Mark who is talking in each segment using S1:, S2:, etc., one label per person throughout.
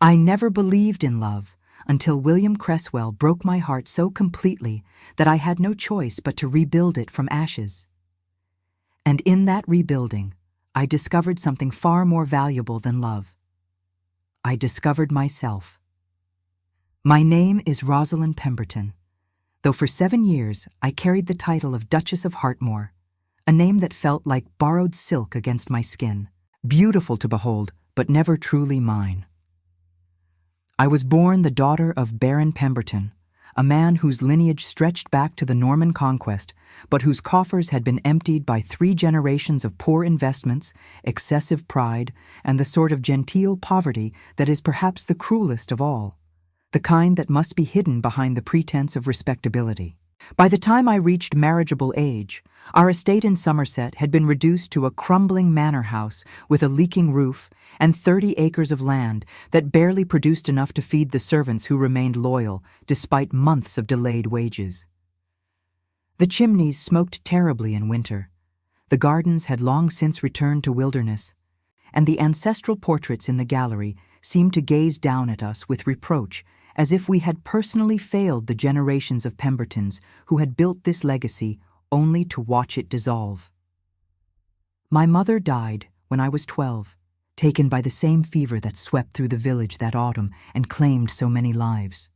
S1: I never believed in love until William Cresswell broke my heart so completely that I had no choice but to rebuild it from ashes. And in that rebuilding, I discovered something far more valuable than love. I discovered myself. My name is Rosalind Pemberton, though for 7 years I carried the title of Duchess of Hartmore, a name that felt like borrowed silk against my skin, beautiful to behold, but never truly mine. I was born the daughter of Baron Pemberton, a man whose lineage stretched back to the Norman conquest, but whose coffers had been emptied by 3 generations of poor investments, excessive pride, and the sort of genteel poverty that is perhaps the cruelest of all, the kind that must be hidden behind the pretense of respectability. By the time I reached marriageable age, our estate in Somerset had been reduced to a crumbling manor house with a leaking roof and 30 acres of land that barely produced enough to feed the servants who remained loyal despite months of delayed wages. The chimneys smoked terribly in winter, the gardens had long since returned to wilderness, and the ancestral portraits in the gallery seemed to gaze down at us with reproach as if we had personally failed the generations of Pembertons who had built this legacy only to watch it dissolve. My mother died when I was 12, taken by the same fever that swept through the village that autumn and claimed so many lives.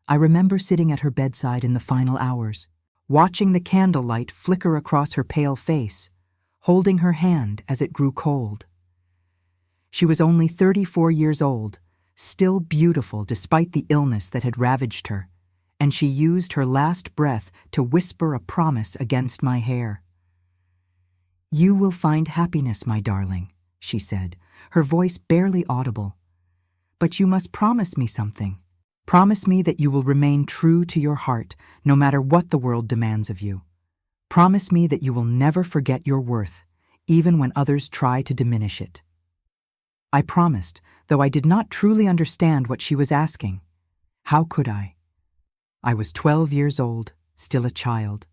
S1: I remember sitting at her bedside in the final hours, watching the candlelight flicker across her pale face, holding her hand as it grew cold. She was only 34 years old, still beautiful despite the illness that had ravaged her, and she used her last breath to whisper a promise against my hair. "You will find happiness, my darling," she said, her voice barely audible. "But you must promise me something. Promise me that you will remain true to your heart, no matter what the world demands of you. Promise me that you will never forget your worth, even when others try to diminish it." I promised, though I did not truly understand what she was asking. How could I? I was 12 years old, still a child,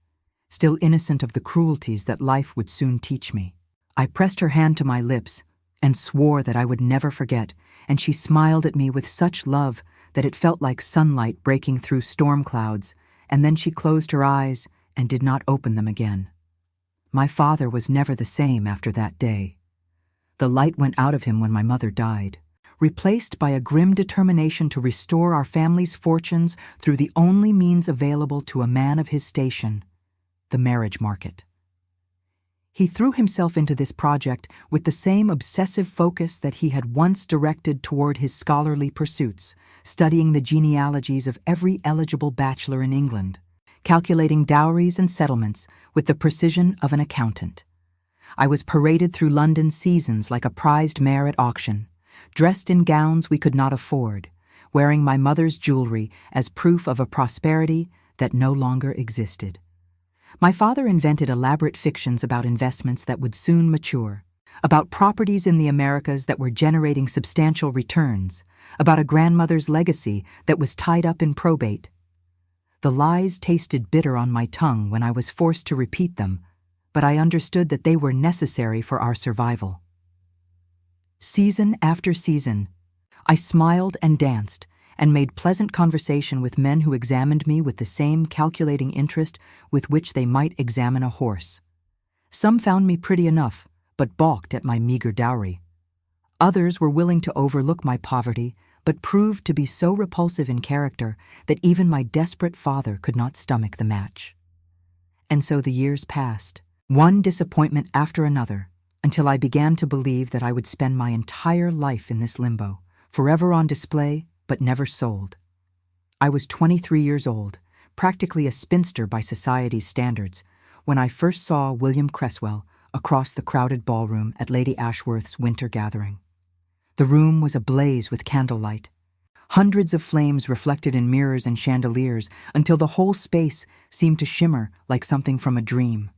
S1: still innocent of the cruelties that life would soon teach me. I pressed her hand to my lips and swore that I would never forget, and she smiled at me with such love that it felt like sunlight breaking through storm clouds, and then she closed her eyes and did not open them again. My father was never the same after that day. The light went out of him when my mother died, replaced by a grim determination to restore our family's fortunes through the only means available to a man of his station, the marriage market. He threw himself into this project with the same obsessive focus that he had once directed toward his scholarly pursuits, studying the genealogies of every eligible bachelor in England, calculating dowries and settlements with the precision of an accountant. I was paraded through London's seasons like a prized mare at auction, dressed in gowns we could not afford, wearing my mother's jewelry as proof of a prosperity that no longer existed. My father invented elaborate fictions about investments that would soon mature, about properties in the Americas that were generating substantial returns, about a grandmother's legacy that was tied up in probate. The lies tasted bitter on my tongue when I was forced to repeat them, but I understood that they were necessary for our survival. Season after season, I smiled and danced and made pleasant conversation with men who examined me with the same calculating interest with which they might examine a horse. Some found me pretty enough, but balked at my meager dowry. Others were willing to overlook my poverty, but proved to be so repulsive in character that even my desperate father could not stomach the match. And so the years passed, one disappointment after another, until I began to believe that I would spend my entire life in this limbo, forever on display, but never sold. I was 23 years old, practically a spinster by society's standards, when I first saw William Cresswell across the crowded ballroom at Lady Ashworth's winter gathering. The room was ablaze with candlelight, hundreds of flames reflected in mirrors and chandeliers until the whole space seemed to shimmer like something from a dream.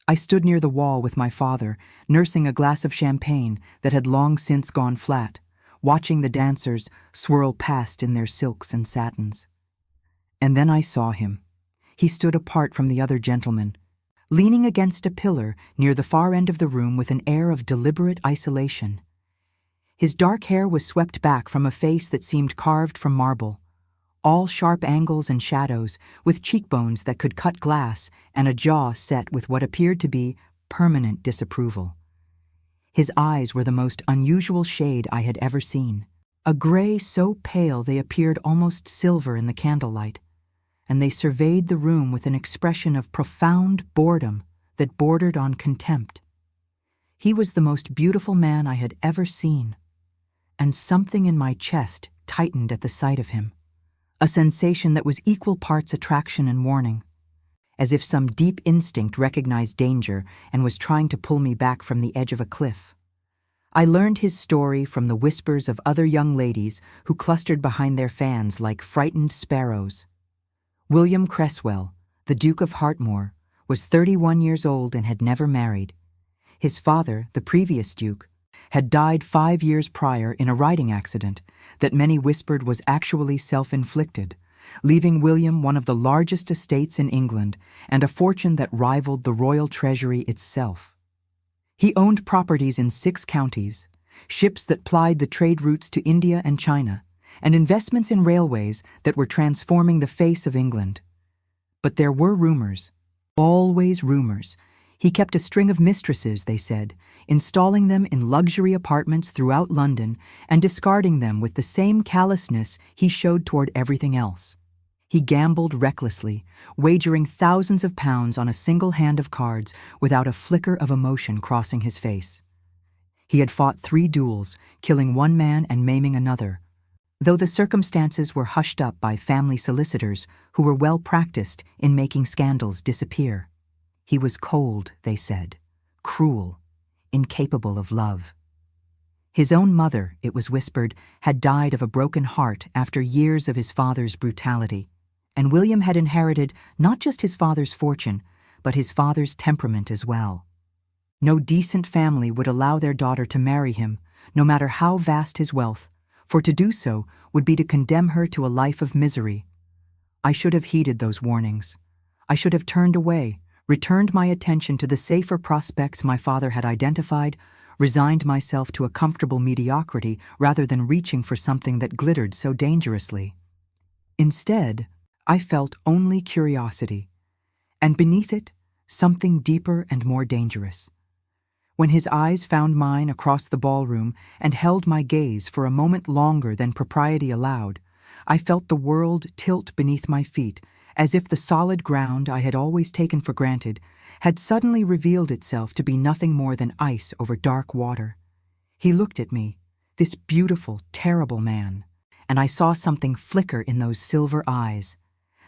S1: I stood near the wall with my father, nursing a glass of champagne that had long since gone flat, watching the dancers swirl past in their silks and satins. And then I saw him. He stood apart from the other gentlemen, leaning against a pillar near the far end of the room with an air of deliberate isolation. His dark hair was swept back from a face that seemed carved from marble, all sharp angles and shadows, with cheekbones that could cut glass and a jaw set with what appeared to be permanent disapproval. His eyes were the most unusual shade I had ever seen, a gray so pale they appeared almost silver in the candlelight, and they surveyed the room with an expression of profound boredom that bordered on contempt. He was the most beautiful man I had ever seen, and something in my chest tightened at the sight of him, a sensation that was equal parts attraction and warning, as if some deep instinct recognized danger and was trying to pull me back from the edge of a cliff. I learned his story from the whispers of other young ladies who clustered behind their fans like frightened sparrows. William Cresswell, the Duke of Hartmore, was 31 years old and had never married. His father, the previous duke, had died 5 years prior in a riding accident that many whispered was actually self-inflicted, leaving William one of the largest estates in England and a fortune that rivaled the royal treasury itself. He owned properties in 6 counties, ships that plied the trade routes to India and China, and investments in railways that were transforming the face of England. But there were rumors, always rumors. He kept a string of mistresses, they said, installing them in luxury apartments throughout London and discarding them with the same callousness he showed toward everything else. He gambled recklessly, wagering thousands of pounds on a single hand of cards without a flicker of emotion crossing his face. He had fought 3 duels, killing 1 man and maiming another, though the circumstances were hushed up by family solicitors who were well practiced in making scandals disappear. He was cold, they said, cruel, incapable of love. His own mother, it was whispered, had died of a broken heart after years of his father's brutality, and William had inherited not just his father's fortune, but his father's temperament as well. No decent family would allow their daughter to marry him, no matter how vast his wealth, for to do so would be to condemn her to a life of misery. I should have heeded those warnings. I should have turned away, returned my attention to the safer prospects my father had identified, resigned myself to a comfortable mediocrity rather than reaching for something that glittered so dangerously. Instead, I felt only curiosity, and beneath it, something deeper and more dangerous. When his eyes found mine across the ballroom and held my gaze for a moment longer than propriety allowed, I felt the world tilt beneath my feet, as if the solid ground I had always taken for granted had suddenly revealed itself to be nothing more than ice over dark water. He looked at me, this beautiful, terrible man, and I saw something flicker in those silver eyes,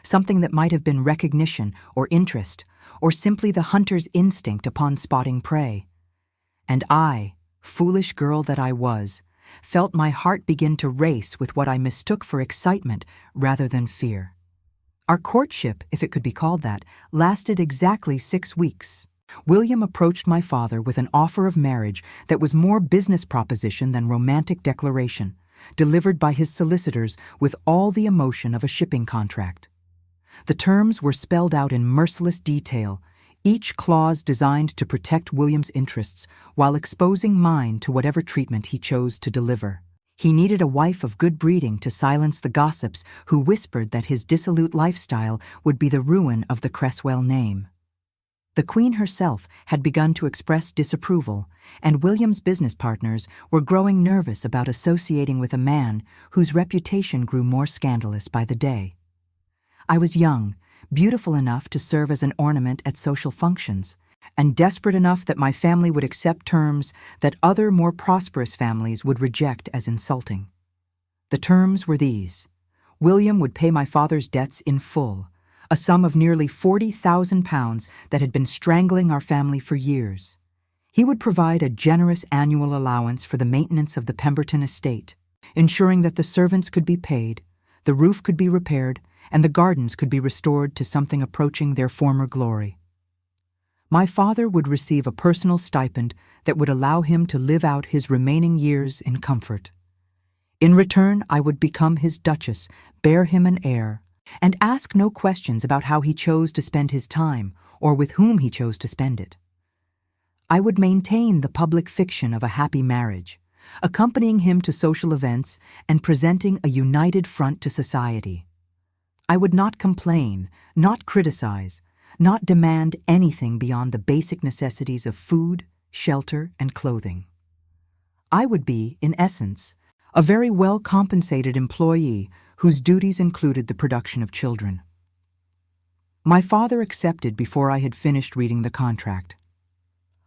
S1: something that might have been recognition or interest, or simply the hunter's instinct upon spotting prey. And I, foolish girl that I was, felt my heart begin to race with what I mistook for excitement rather than fear. Our courtship, if it could be called that, lasted exactly 6 weeks. William approached my father with an offer of marriage that was more business proposition than romantic declaration, delivered by his solicitors with all the emotion of a shipping contract. The terms were spelled out in merciless detail, each clause designed to protect William's interests while exposing mine to whatever treatment he chose to deliver. He needed a wife of good breeding to silence the gossips who whispered that his dissolute lifestyle would be the ruin of the Cresswell name. The Queen herself had begun to express disapproval, and William's business partners were growing nervous about associating with a man whose reputation grew more scandalous by the day. I was young, beautiful enough to serve as an ornament at social functions, and desperate enough that my family would accept terms that other more prosperous families would reject as insulting. The terms were these: William would pay my father's debts in full, a sum of nearly £40,000 that had been strangling our family for years. He would provide a generous annual allowance for the maintenance of the Pemberton estate, ensuring that the servants could be paid, the roof could be repaired, and the gardens could be restored to something approaching their former glory. My father would receive a personal stipend that would allow him to live out his remaining years in comfort. In return, I would become his duchess, bear him an heir, and ask no questions about how he chose to spend his time or with whom he chose to spend it. I would maintain the public fiction of a happy marriage, accompanying him to social events and presenting a united front to society. I would not complain, not criticize, not demand anything beyond the basic necessities of food, shelter, and clothing. I would be, in essence, a very well-compensated employee whose duties included the production of children. My father accepted before I had finished reading the contract.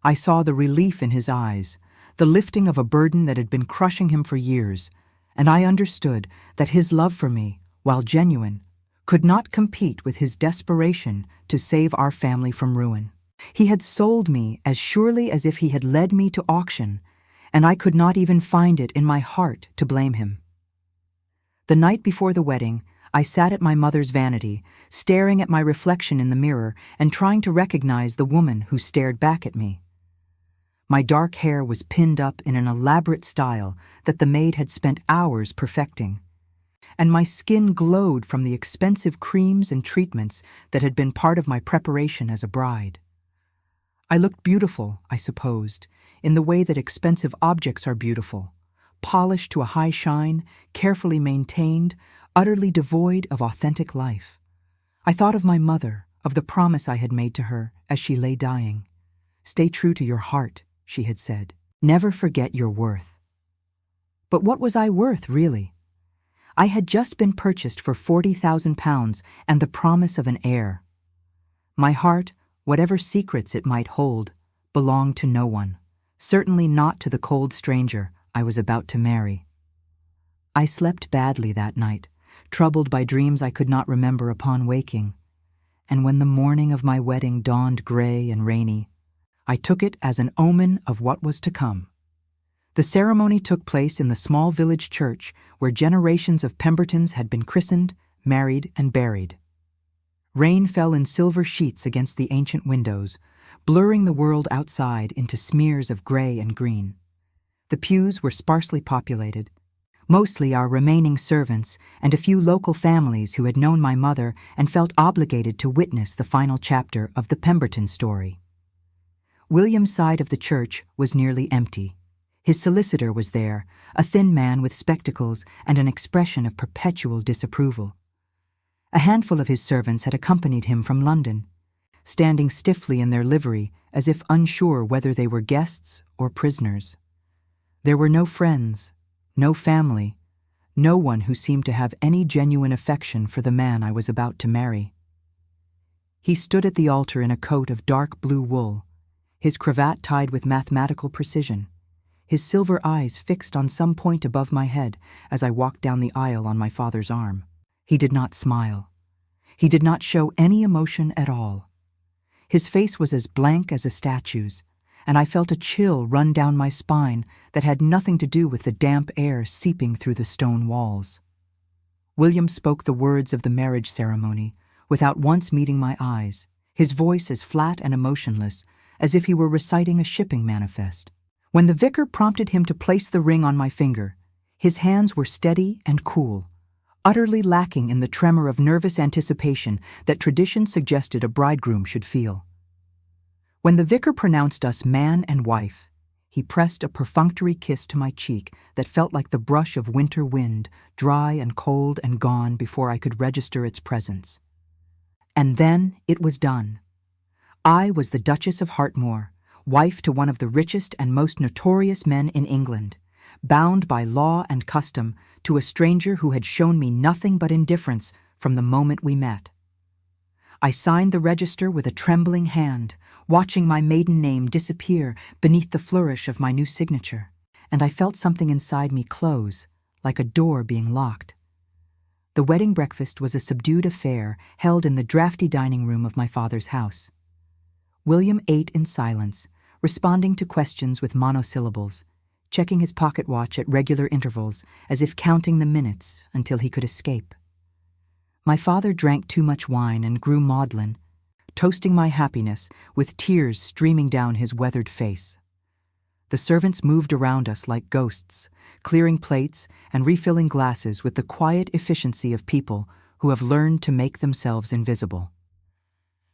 S1: I saw the relief in his eyes, the lifting of a burden that had been crushing him for years, and I understood that his love for me, while genuine, could not compete with his desperation to save our family from ruin. He had sold me as surely as if he had led me to auction, and I could not even find it in my heart to blame him. The night before the wedding, I sat at my mother's vanity, staring at my reflection in the mirror and trying to recognize the woman who stared back at me. My dark hair was pinned up in an elaborate style that the maid had spent hours perfecting, and my skin glowed from the expensive creams and treatments that had been part of my preparation as a bride. I looked beautiful, I supposed, in the way that expensive objects are beautiful, polished to a high shine, carefully maintained, utterly devoid of authentic life. I thought of my mother, of the promise I had made to her as she lay dying. "Stay true to your heart," she had said. "Never forget your worth." But what was I worth, really? I had just been purchased for £40,000 and the promise of an heir. My heart, whatever secrets it might hold, belonged to no one, certainly not to the cold stranger I was about to marry. I slept badly that night, troubled by dreams I could not remember upon waking, and when the morning of my wedding dawned gray and rainy, I took it as an omen of what was to come. The ceremony took place in the small village church where generations of Pembertons had been christened, married, and buried. Rain fell in silver sheets against the ancient windows, blurring the world outside into smears of gray and green. The pews were sparsely populated, mostly our remaining servants and a few local families who had known my mother and felt obligated to witness the final chapter of the Pemberton story. William's side of the church was nearly empty. His solicitor was there, a thin man with spectacles and an expression of perpetual disapproval. A handful of his servants had accompanied him from London, standing stiffly in their livery as if unsure whether they were guests or prisoners. There were no friends, no family, no one who seemed to have any genuine affection for the man I was about to marry. He stood at the altar in a coat of dark blue wool, his cravat tied with mathematical precision, his silver eyes fixed on some point above my head as I walked down the aisle on my father's arm. He did not smile. He did not show any emotion at all. His face was as blank as a statue's, and I felt a chill run down my spine that had nothing to do with the damp air seeping through the stone walls. William spoke the words of the marriage ceremony without once meeting my eyes, his voice as flat and emotionless as if he were reciting a shipping manifest. When the vicar prompted him to place the ring on my finger, his hands were steady and cool, utterly lacking in the tremor of nervous anticipation that tradition suggested a bridegroom should feel. When the vicar pronounced us man and wife, he pressed a perfunctory kiss to my cheek that felt like the brush of winter wind, dry and cold and gone before I could register its presence. And then it was done. I was the Duchess of Hartmore, wife to one of the richest and most notorious men in England, bound by law and custom to a stranger who had shown me nothing but indifference from the moment we met. I signed the register with a trembling hand, watching my maiden name disappear beneath the flourish of my new signature, and I felt something inside me close, like a door being locked. The wedding breakfast was a subdued affair held in the drafty dining room of my father's house. William ate in silence, responding to questions with monosyllables, checking his pocket watch at regular intervals as if counting the minutes until he could escape. My father drank too much wine and grew maudlin, toasting my happiness with tears streaming down his weathered face. The servants moved around us like ghosts, clearing plates and refilling glasses with the quiet efficiency of people who have learned to make themselves invisible.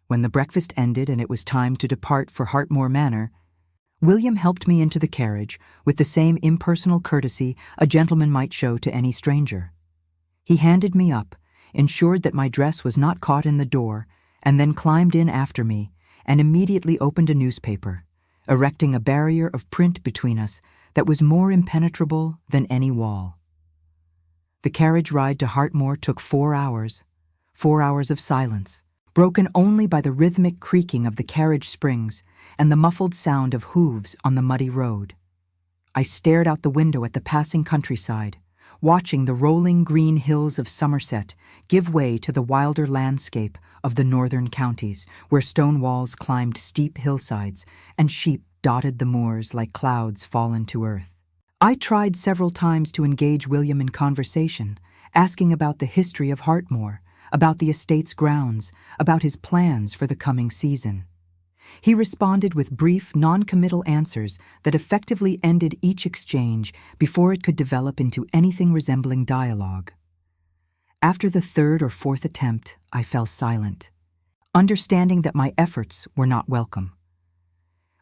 S1: When the breakfast ended and it was time to depart for Hartmore Manor, William helped me into the carriage with the same impersonal courtesy a gentleman might show to any stranger. He handed me up, ensured that my dress was not caught in the door, and then climbed in after me and immediately opened a newspaper, erecting a barrier of print between us that was more impenetrable than any wall. The carriage ride to Hartmoor took 4 hours, 4 hours of silence, broken only by the rhythmic creaking of the carriage springs and the muffled sound of hooves on the muddy road. I stared out the window at the passing countryside, watching the rolling green hills of Somerset give way to the wilder landscape of the northern counties, where stone walls climbed steep hillsides and sheep dotted the moors like clouds fallen to earth. I tried several times to engage William in conversation, asking about the history of Hartmoor, about the estate's grounds, about his plans for the coming season. He responded with brief, non-committal answers that effectively ended each exchange before it could develop into anything resembling dialogue. After the 3rd or 4th attempt, I fell silent, understanding that my efforts were not welcome.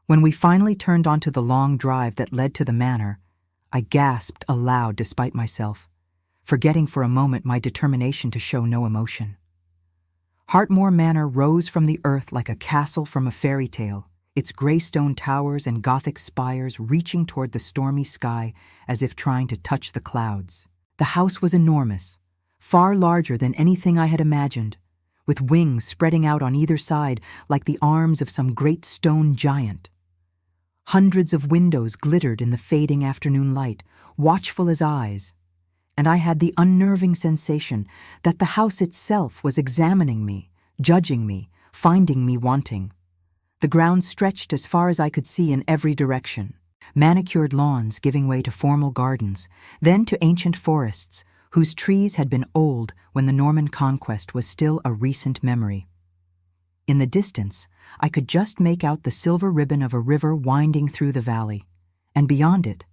S1: When we finally turned onto the long drive that led to the manor, I gasped aloud despite myself, forgetting for a moment my determination to show no emotion. Hartmoor Manor rose from the earth like a castle from a fairy tale, its grey stone towers and Gothic spires reaching toward the stormy sky as if trying to touch the clouds. The house was enormous, far larger than anything I had imagined, with wings spreading out on either side like the arms of some great stone giant. Hundreds of windows glittered in the fading afternoon light, watchful as eyes, and I had the unnerving sensation that the house itself was examining me, judging me, finding me wanting. The ground stretched as far as I could see in every direction, manicured lawns giving way to formal gardens, then to ancient forests, whose trees had been old when the Norman conquest was still a recent memory. In the distance, I could just make out the silver ribbon of a river winding through the valley, and beyond it,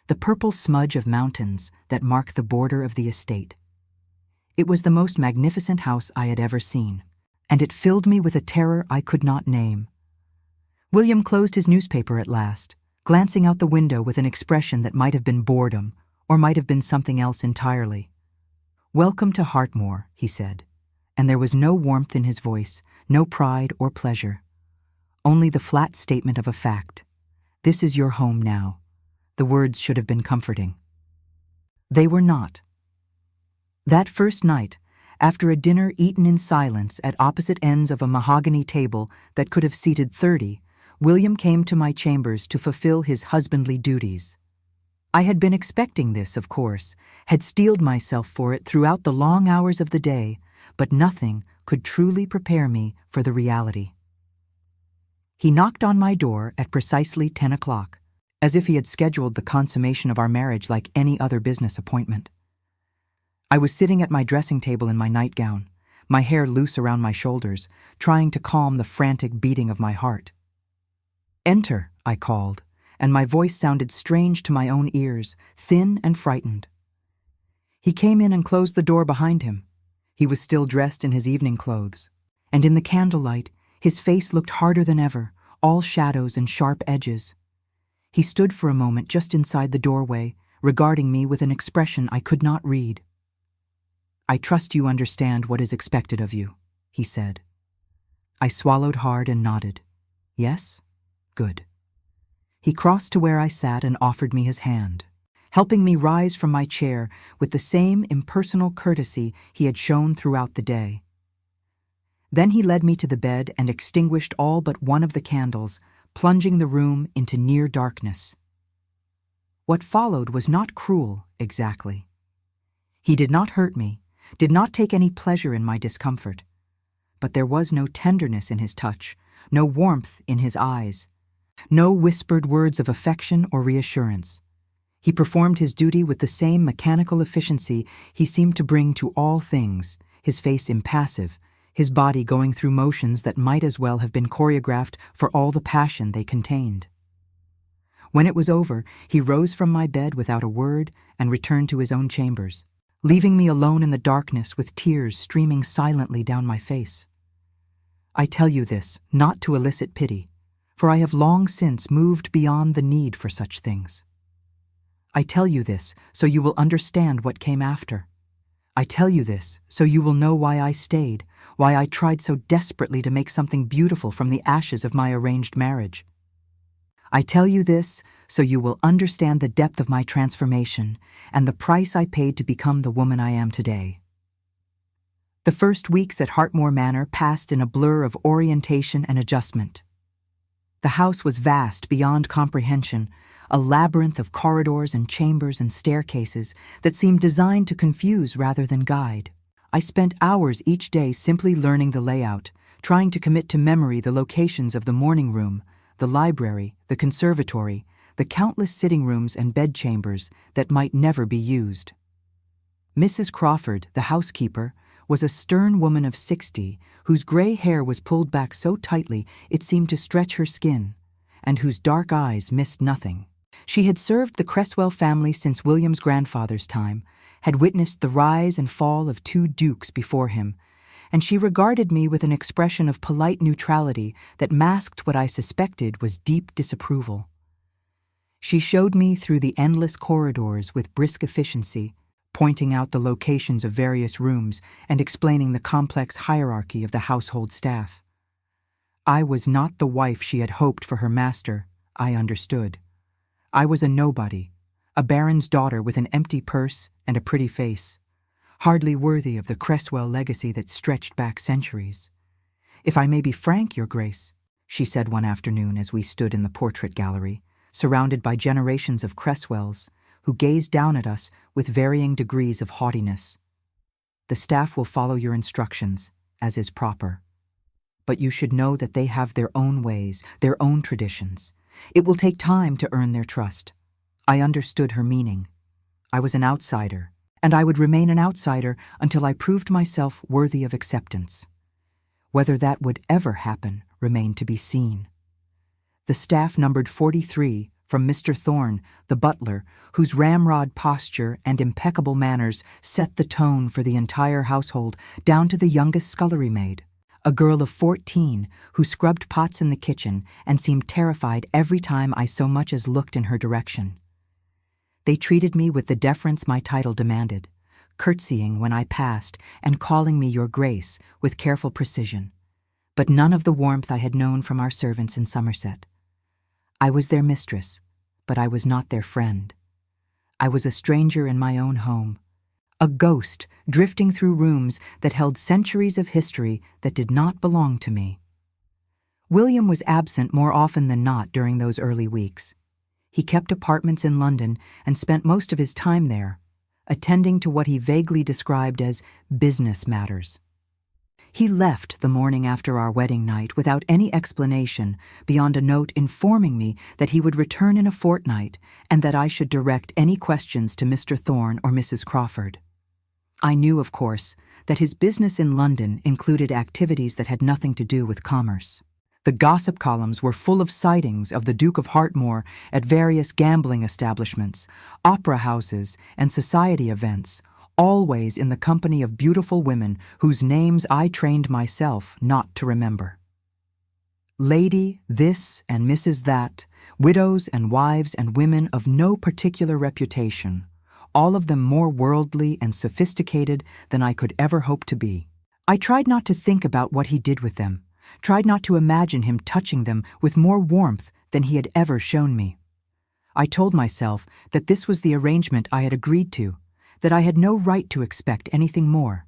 S1: the purple smudge of mountains that mark the border of the estate. It was the most magnificent house I had ever seen, and it filled me with a terror I could not name. William closed his newspaper at last, glancing out the window with an expression that might have been boredom, or might have been something else entirely. "Welcome to Hartmoor," he said, and there was no warmth in his voice, no pride or pleasure. Only the flat statement of a fact. "This is your home now." The words should have been comforting. They were not. That first night, after a dinner eaten in silence at opposite ends of a mahogany table that could have seated 30, William came to my chambers to fulfill his husbandly duties. I had been expecting this, of course, had steeled myself for it throughout the long hours of the day, but nothing could truly prepare me for the reality. He knocked on my door at precisely 10 o'clock, as if he had scheduled the consummation of our marriage like any other business appointment. I was sitting at my dressing table in my nightgown, my hair loose around my shoulders, trying to calm the frantic beating of my heart. "Enter," I called, and my voice sounded strange to my own ears, thin and frightened. He came in and closed the door behind him. He was still dressed in his evening clothes, and in the candlelight, his face looked harder than ever, all shadows and sharp edges. He stood for a moment just inside the doorway, regarding me with an expression I could not read. "I trust you understand what is expected of you," he said. I swallowed hard and nodded. "Yes? Good." He crossed to where I sat and offered me his hand, helping me rise from my chair with the same impersonal courtesy he had shown throughout the day. Then he led me to the bed and extinguished all but one of the candles, plunging the room into near darkness. What followed was not cruel, exactly. He did not hurt me, did not take any pleasure in my discomfort. But there was no tenderness in his touch, no warmth in his eyes, no whispered words of affection or reassurance. He performed his duty with the same mechanical efficiency he seemed to bring to all things, his face impassive, his body going through motions that might as well have been choreographed for all the passion they contained. When it was over, he rose from my bed without a word and returned to his own chambers, leaving me alone in the darkness with tears streaming silently down my face. I tell you this, not to elicit pity, for I have long since moved beyond the need for such things. I tell you this so you will understand what came after. I tell you this so you will know why I stayed, why I tried so desperately to make something beautiful from the ashes of my arranged marriage. I tell you this so you will understand the depth of my transformation and the price I paid to become the woman I am today. The first weeks at Hartmore Manor passed in a blur of orientation and adjustment. The house was vast beyond comprehension, a labyrinth of corridors and chambers and staircases that seemed designed to confuse rather than guide. I spent hours each day simply learning the layout, trying to commit to memory the locations of the morning room, the library, the conservatory, the countless sitting rooms and bedchambers that might never be used. Mrs. Crawford, the housekeeper, was a stern woman of 60 whose gray hair was pulled back so tightly it seemed to stretch her skin, and whose dark eyes missed nothing. She had served the Cresswell family since William's grandfather's time, had witnessed the rise and fall of 2 dukes before him, and she regarded me with an expression of polite neutrality that masked what I suspected was deep disapproval. She showed me through the endless corridors with brisk efficiency, pointing out the locations of various rooms and explaining the complex hierarchy of the household staff. I was not the wife she had hoped for her master, I understood. I was a nobody, a baron's daughter with an empty purse and a pretty face, hardly worthy of the Cresswell legacy that stretched back centuries. "If I may be frank, Your Grace," she said one afternoon as we stood in the portrait gallery, surrounded by generations of Cresswells, who gazed down at us with varying degrees of haughtiness. "The staff will follow your instructions, as is proper. But you should know that they have their own ways, their own traditions. It will take time to earn their trust." I understood her meaning. I was an outsider, and I would remain an outsider until I proved myself worthy of acceptance. Whether that would ever happen remained to be seen. The staff numbered 43, from Mr. Thorne, the butler, whose ramrod posture and impeccable manners set the tone for the entire household, down to the youngest scullery maid, a girl of 14 who scrubbed pots in the kitchen and seemed terrified every time I so much as looked in her direction. They treated me with the deference my title demanded, curtsying when I passed and calling me Your Grace with careful precision, but none of the warmth I had known from our servants in Somerset. I was their mistress, but I was not their friend. I was a stranger in my own home, a ghost drifting through rooms that held centuries of history that did not belong to me. William was absent more often than not during those early weeks. He kept apartments in London and spent most of his time there, attending to what he vaguely described as business matters. He left the morning after our wedding night without any explanation beyond a note informing me that he would return in a fortnight and that I should direct any questions to Mr. Thorne or Mrs. Crawford. I knew, of course, that his business in London included activities that had nothing to do with commerce. The gossip columns were full of sightings of the Duke of Hartmore at various gambling establishments, opera houses, and society events, always in the company of beautiful women whose names I trained myself not to remember. Lady this and Mrs. that, widows and wives and women of no particular reputation, all of them more worldly and sophisticated than I could ever hope to be. I tried not to think about what he did with them, tried not to imagine him touching them with more warmth than he had ever shown me. I told myself that this was the arrangement I had agreed to, that I had no right to expect anything more.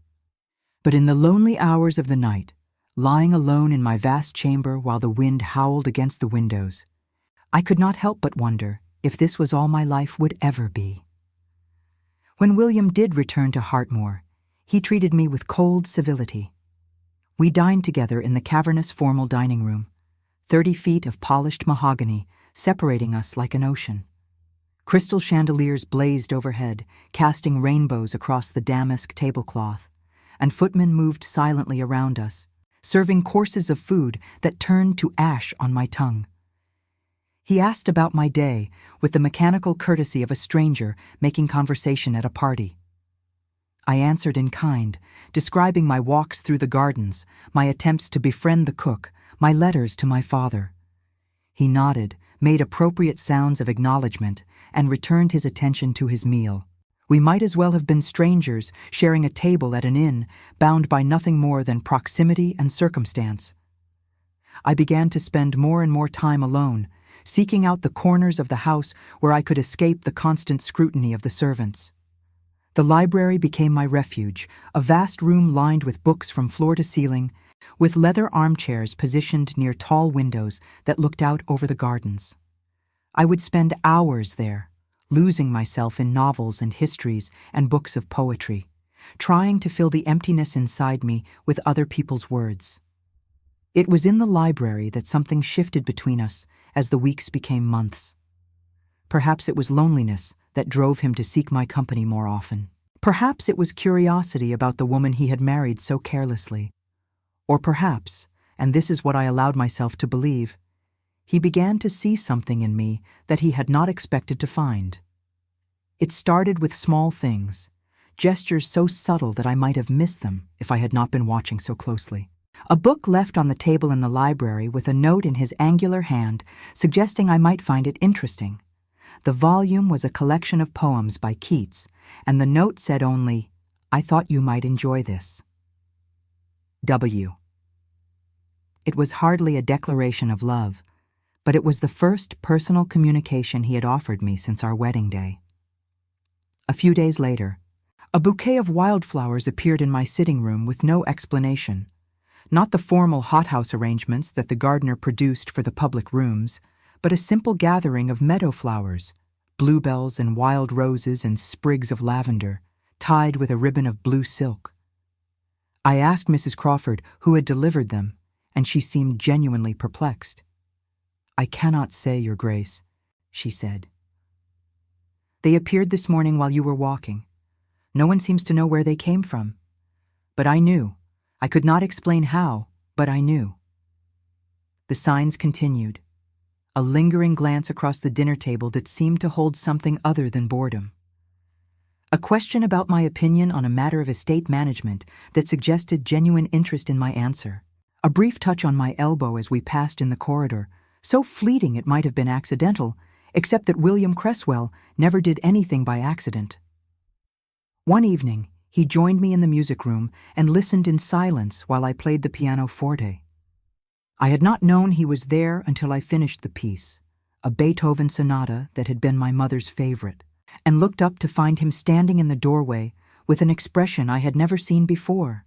S1: But in the lonely hours of the night, lying alone in my vast chamber while the wind howled against the windows, I could not help but wonder if this was all my life would ever be. When William did return to Hartmore, he treated me with cold civility. We dined together in the cavernous formal dining room, 30 feet of polished mahogany separating us like an ocean. Crystal chandeliers blazed overhead, casting rainbows across the damask tablecloth, and footmen moved silently around us, serving courses of food that turned to ash on my tongue. He asked about my day with the mechanical courtesy of a stranger making conversation at a party. I answered in kind, describing my walks through the gardens, my attempts to befriend the cook, my letters to my father. He nodded, made appropriate sounds of acknowledgement, and returned his attention to his meal. We might as well have been strangers, sharing a table at an inn, bound by nothing more than proximity and circumstance. I began to spend more and more time alone, seeking out the corners of the house where I could escape the constant scrutiny of the servants. The library became my refuge, a vast room lined with books from floor to ceiling, with leather armchairs positioned near tall windows that looked out over the gardens. I would spend hours there, losing myself in novels and histories and books of poetry, trying to fill the emptiness inside me with other people's words. It was in the library that something shifted between us as the weeks became months. Perhaps it was loneliness that drove him to seek my company more often. Perhaps it was curiosity about the woman he had married so carelessly. Or perhaps, and this is what I allowed myself to believe, he began to see something in me that he had not expected to find. It started with small things, gestures so subtle that I might have missed them if I had not been watching so closely. A book left on the table in the library with a note in his angular hand suggesting I might find it interesting. The volume was a collection of poems by Keats, and the note said only, "I thought you might enjoy this. W." It was hardly a declaration of love, but it was the first personal communication he had offered me since our wedding day. A few days later, a bouquet of wildflowers appeared in my sitting room with no explanation. Not the formal hothouse arrangements that the gardener produced for the public rooms, but a simple gathering of meadow flowers, bluebells and wild roses and sprigs of lavender, tied with a ribbon of blue silk. I asked Mrs. Crawford who had delivered them, and she seemed genuinely perplexed. "I cannot say, Your Grace," she said. "They appeared this morning while you were walking. No one seems to know where they came from. But I knew. I could not explain how, but I knew." The signs continued, a lingering glance across the dinner table that seemed to hold something other than boredom. A question about my opinion on a matter of estate management that suggested genuine interest in my answer. A brief touch on my elbow as we passed in the corridor, so fleeting it might have been accidental, except that William Cresswell never did anything by accident. One evening, he joined me in the music room and listened in silence while I played the pianoforte. I had not known he was there until I finished the piece, a Beethoven sonata that had been my mother's favorite, and looked up to find him standing in the doorway with an expression I had never seen before.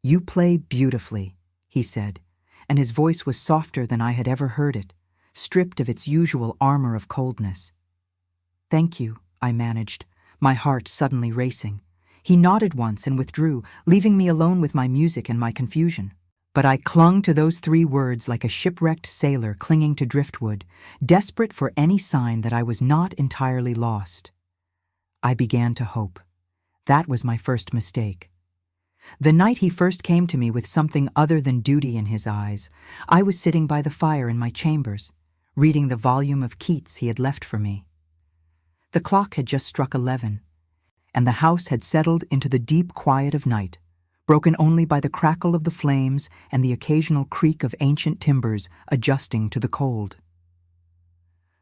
S1: "You play beautifully," he said, and his voice was softer than I had ever heard it, stripped of its usual armor of coldness. "Thank you," I managed, my heart suddenly racing. He nodded once and withdrew, leaving me alone with my music and my confusion. But I clung to those 3 words like a shipwrecked sailor clinging to driftwood, desperate for any sign that I was not entirely lost. I began to hope. That was my first mistake. The night he first came to me with something other than duty in his eyes, I was sitting by the fire in my chambers, reading the volume of Keats he had left for me. The clock had just struck 11, and the house had settled into the deep quiet of night, broken only by the crackle of the flames and the occasional creak of ancient timbers adjusting to the cold.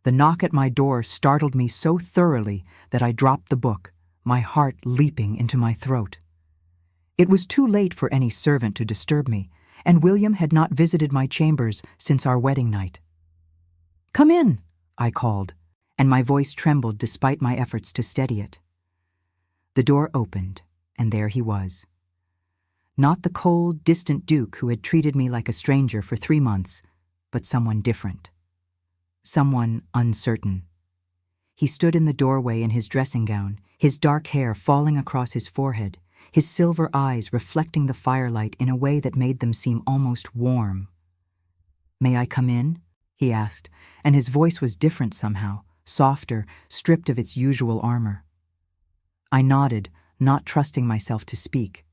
S1: The knock at my door startled me so thoroughly that I dropped the book, my heart leaping into my throat. It was too late for any servant to disturb me, and William had not visited my chambers since our wedding night. "Come in," I called, and my voice trembled despite my efforts to steady it. The door opened, and there he was. Not the cold, distant Duke who had treated me like a stranger for 3 months, but someone different. Someone uncertain. He stood in the doorway in his dressing gown, his dark hair falling across his forehead, his silver eyes reflecting the firelight in a way that made them seem almost warm. "May I come in?" he asked, and his voice was different somehow, softer, stripped of its usual armor. I nodded, not trusting myself to speak.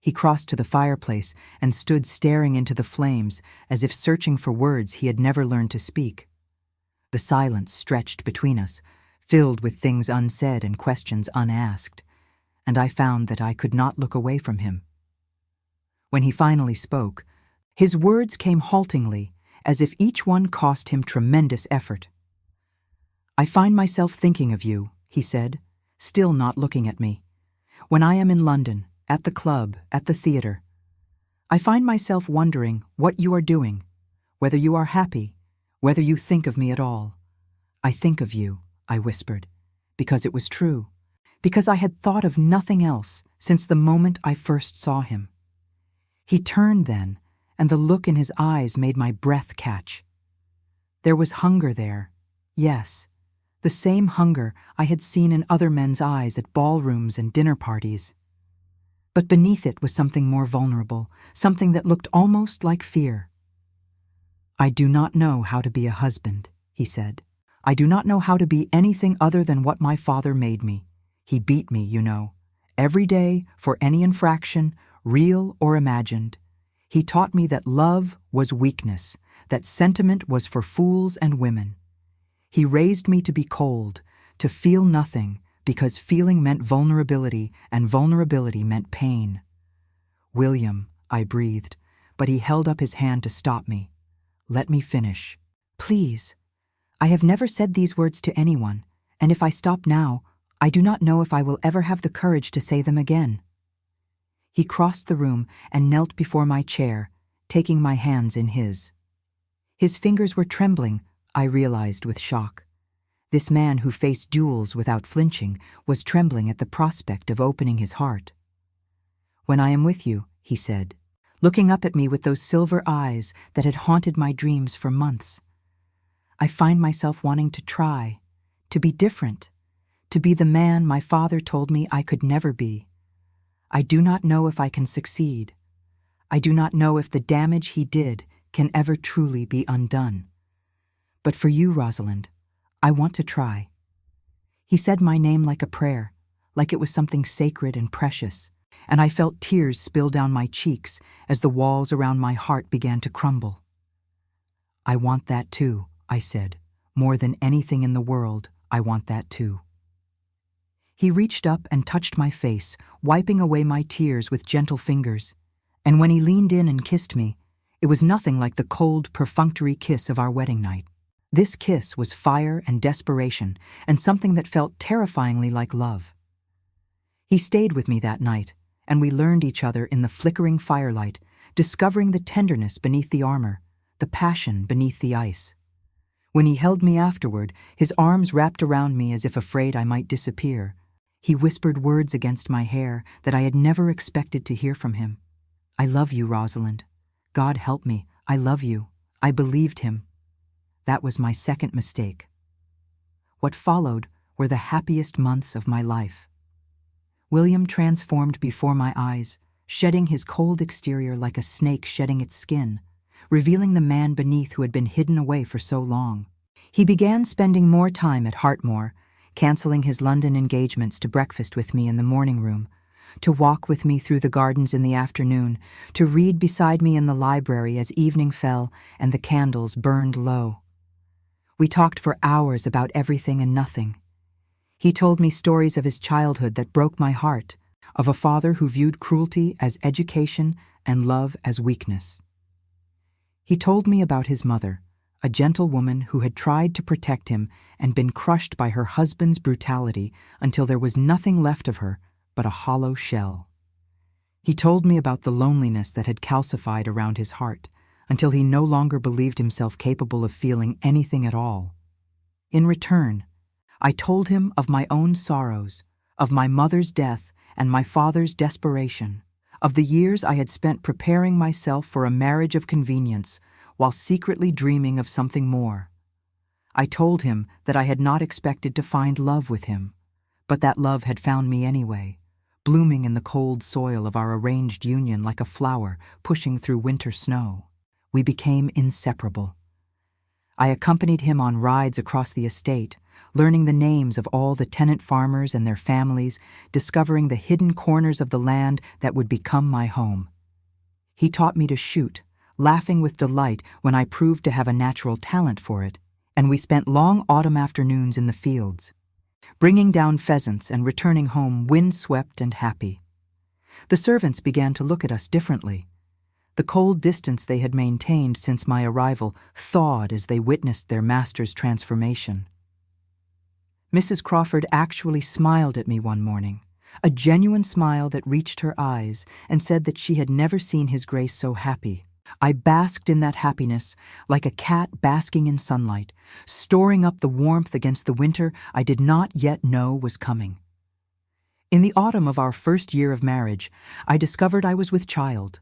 S1: He crossed to the fireplace and stood staring into the flames as if searching for words he had never learned to speak. The silence stretched between us, filled with things unsaid and questions unasked, and I found that I could not look away from him. When he finally spoke, his words came haltingly, as if each one cost him tremendous effort. "I find myself thinking of you," he said, still not looking at me. "When I am in London, at the club, at the theater, I find myself wondering what you are doing, whether you are happy, whether you think of me at all. I think of you," I whispered, because it was true, because I had thought of nothing else since the moment I first saw him. He turned then, and the look in his eyes made my breath catch. There was hunger there, yes, the same hunger I had seen in other men's eyes at ballrooms and dinner parties. But beneath it was something more vulnerable, something that looked almost like fear. "I do not know how to be a husband," he said. "I do not know how to be anything other than what my father made me. He beat me, you know, every day for any infraction, real or imagined. He taught me that love was weakness, that sentiment was for fools and women. He raised me to be cold, to feel nothing, because feeling meant vulnerability, and vulnerability meant pain." "William," I breathed, but he held up his hand to stop me. "Let me finish." "Please. I have never said these words to anyone, and if I stop now, I do not know if I will ever have the courage to say them again." He crossed the room and knelt before my chair, taking my hands in his. His fingers were trembling, I realized with shock. This man who faced duels without flinching was trembling at the prospect of opening his heart. "When I am with you," he said, looking up at me with those silver eyes that had haunted my dreams for months, "I find myself wanting to try, to be different, to be the man my father told me I could never be. I do not know if I can succeed. I do not know if the damage he did can ever truly be undone. But for you, Rosalind, I want to try." He said my name like a prayer, like it was something sacred and precious, and I felt tears spill down my cheeks as the walls around my heart began to crumble. "I want that too," I said. "More than anything in the world, I want that too." He reached up and touched my face, wiping away my tears with gentle fingers, and when he leaned in and kissed me, it was nothing like the cold, perfunctory kiss of our wedding night. This kiss was fire and desperation, and something that felt terrifyingly like love. He stayed with me that night, and we learned each other in the flickering firelight, discovering the tenderness beneath the armor, the passion beneath the ice. When he held me afterward, his arms wrapped around me as if afraid I might disappear. He whispered words against my hair that I had never expected to hear from him. "I love you, Rosalind. God help me, I love you." I believed him. That was my second mistake. What followed were the happiest months of my life. William transformed before my eyes, shedding his cold exterior like a snake shedding its skin, revealing the man beneath who had been hidden away for so long. He began spending more time at Hartmoor, canceling his London engagements to breakfast with me in the morning room, to walk with me through the gardens in the afternoon, to read beside me in the library as evening fell and the candles burned low. We talked for hours about everything and nothing. He told me stories of his childhood that broke my heart, of a father who viewed cruelty as education and love as weakness. He told me about his mother, a gentle woman who had tried to protect him and been crushed by her husband's brutality until there was nothing left of her but a hollow shell. He told me about the loneliness that had calcified around his heart until he no longer believed himself capable of feeling anything at all. In return, I told him of my own sorrows, of my mother's death and my father's desperation, of the years I had spent preparing myself for a marriage of convenience while secretly dreaming of something more. I told him that I had not expected to find love with him, but that love had found me anyway, blooming in the cold soil of our arranged union like a flower pushing through winter snow. We became inseparable. I accompanied him on rides across the estate, learning the names of all the tenant farmers and their families, discovering the hidden corners of the land that would become my home. He taught me to shoot, laughing with delight when I proved to have a natural talent for it, and we spent long autumn afternoons in the fields, bringing down pheasants and returning home wind-swept and happy. The servants began to look at us differently. The The cold distance they had maintained since my arrival thawed as they witnessed their master's transformation. Mrs. Crawford actually smiled at me one morning, a genuine smile that reached her eyes, and said that she had never seen His Grace so happy. I basked in that happiness like a cat basking in sunlight, storing up the warmth against the winter I did not yet know was coming. In the autumn of our first year of marriage, I discovered I was with child.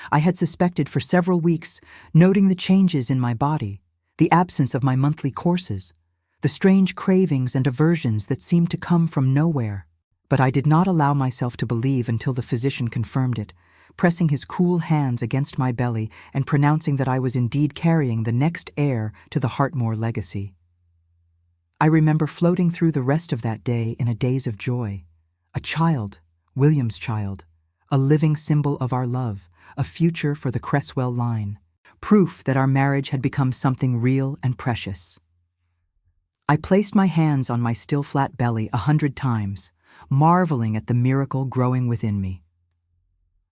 S1: I had suspected for several weeks, noting the changes in my body, the absence of my monthly courses, the strange cravings and aversions that seemed to come from nowhere. But I did not allow myself to believe until the physician confirmed it, pressing his cool hands against my belly and pronouncing that I was indeed carrying the next heir to the Hartmore legacy. I remember floating through the rest of that day in a daze of joy. A child, William's child, a living symbol of our love, a future for the Cresswell line, proof that our marriage had become something real and precious. I placed my hands on my still flat belly 100 times, marveling at the miracle growing within me.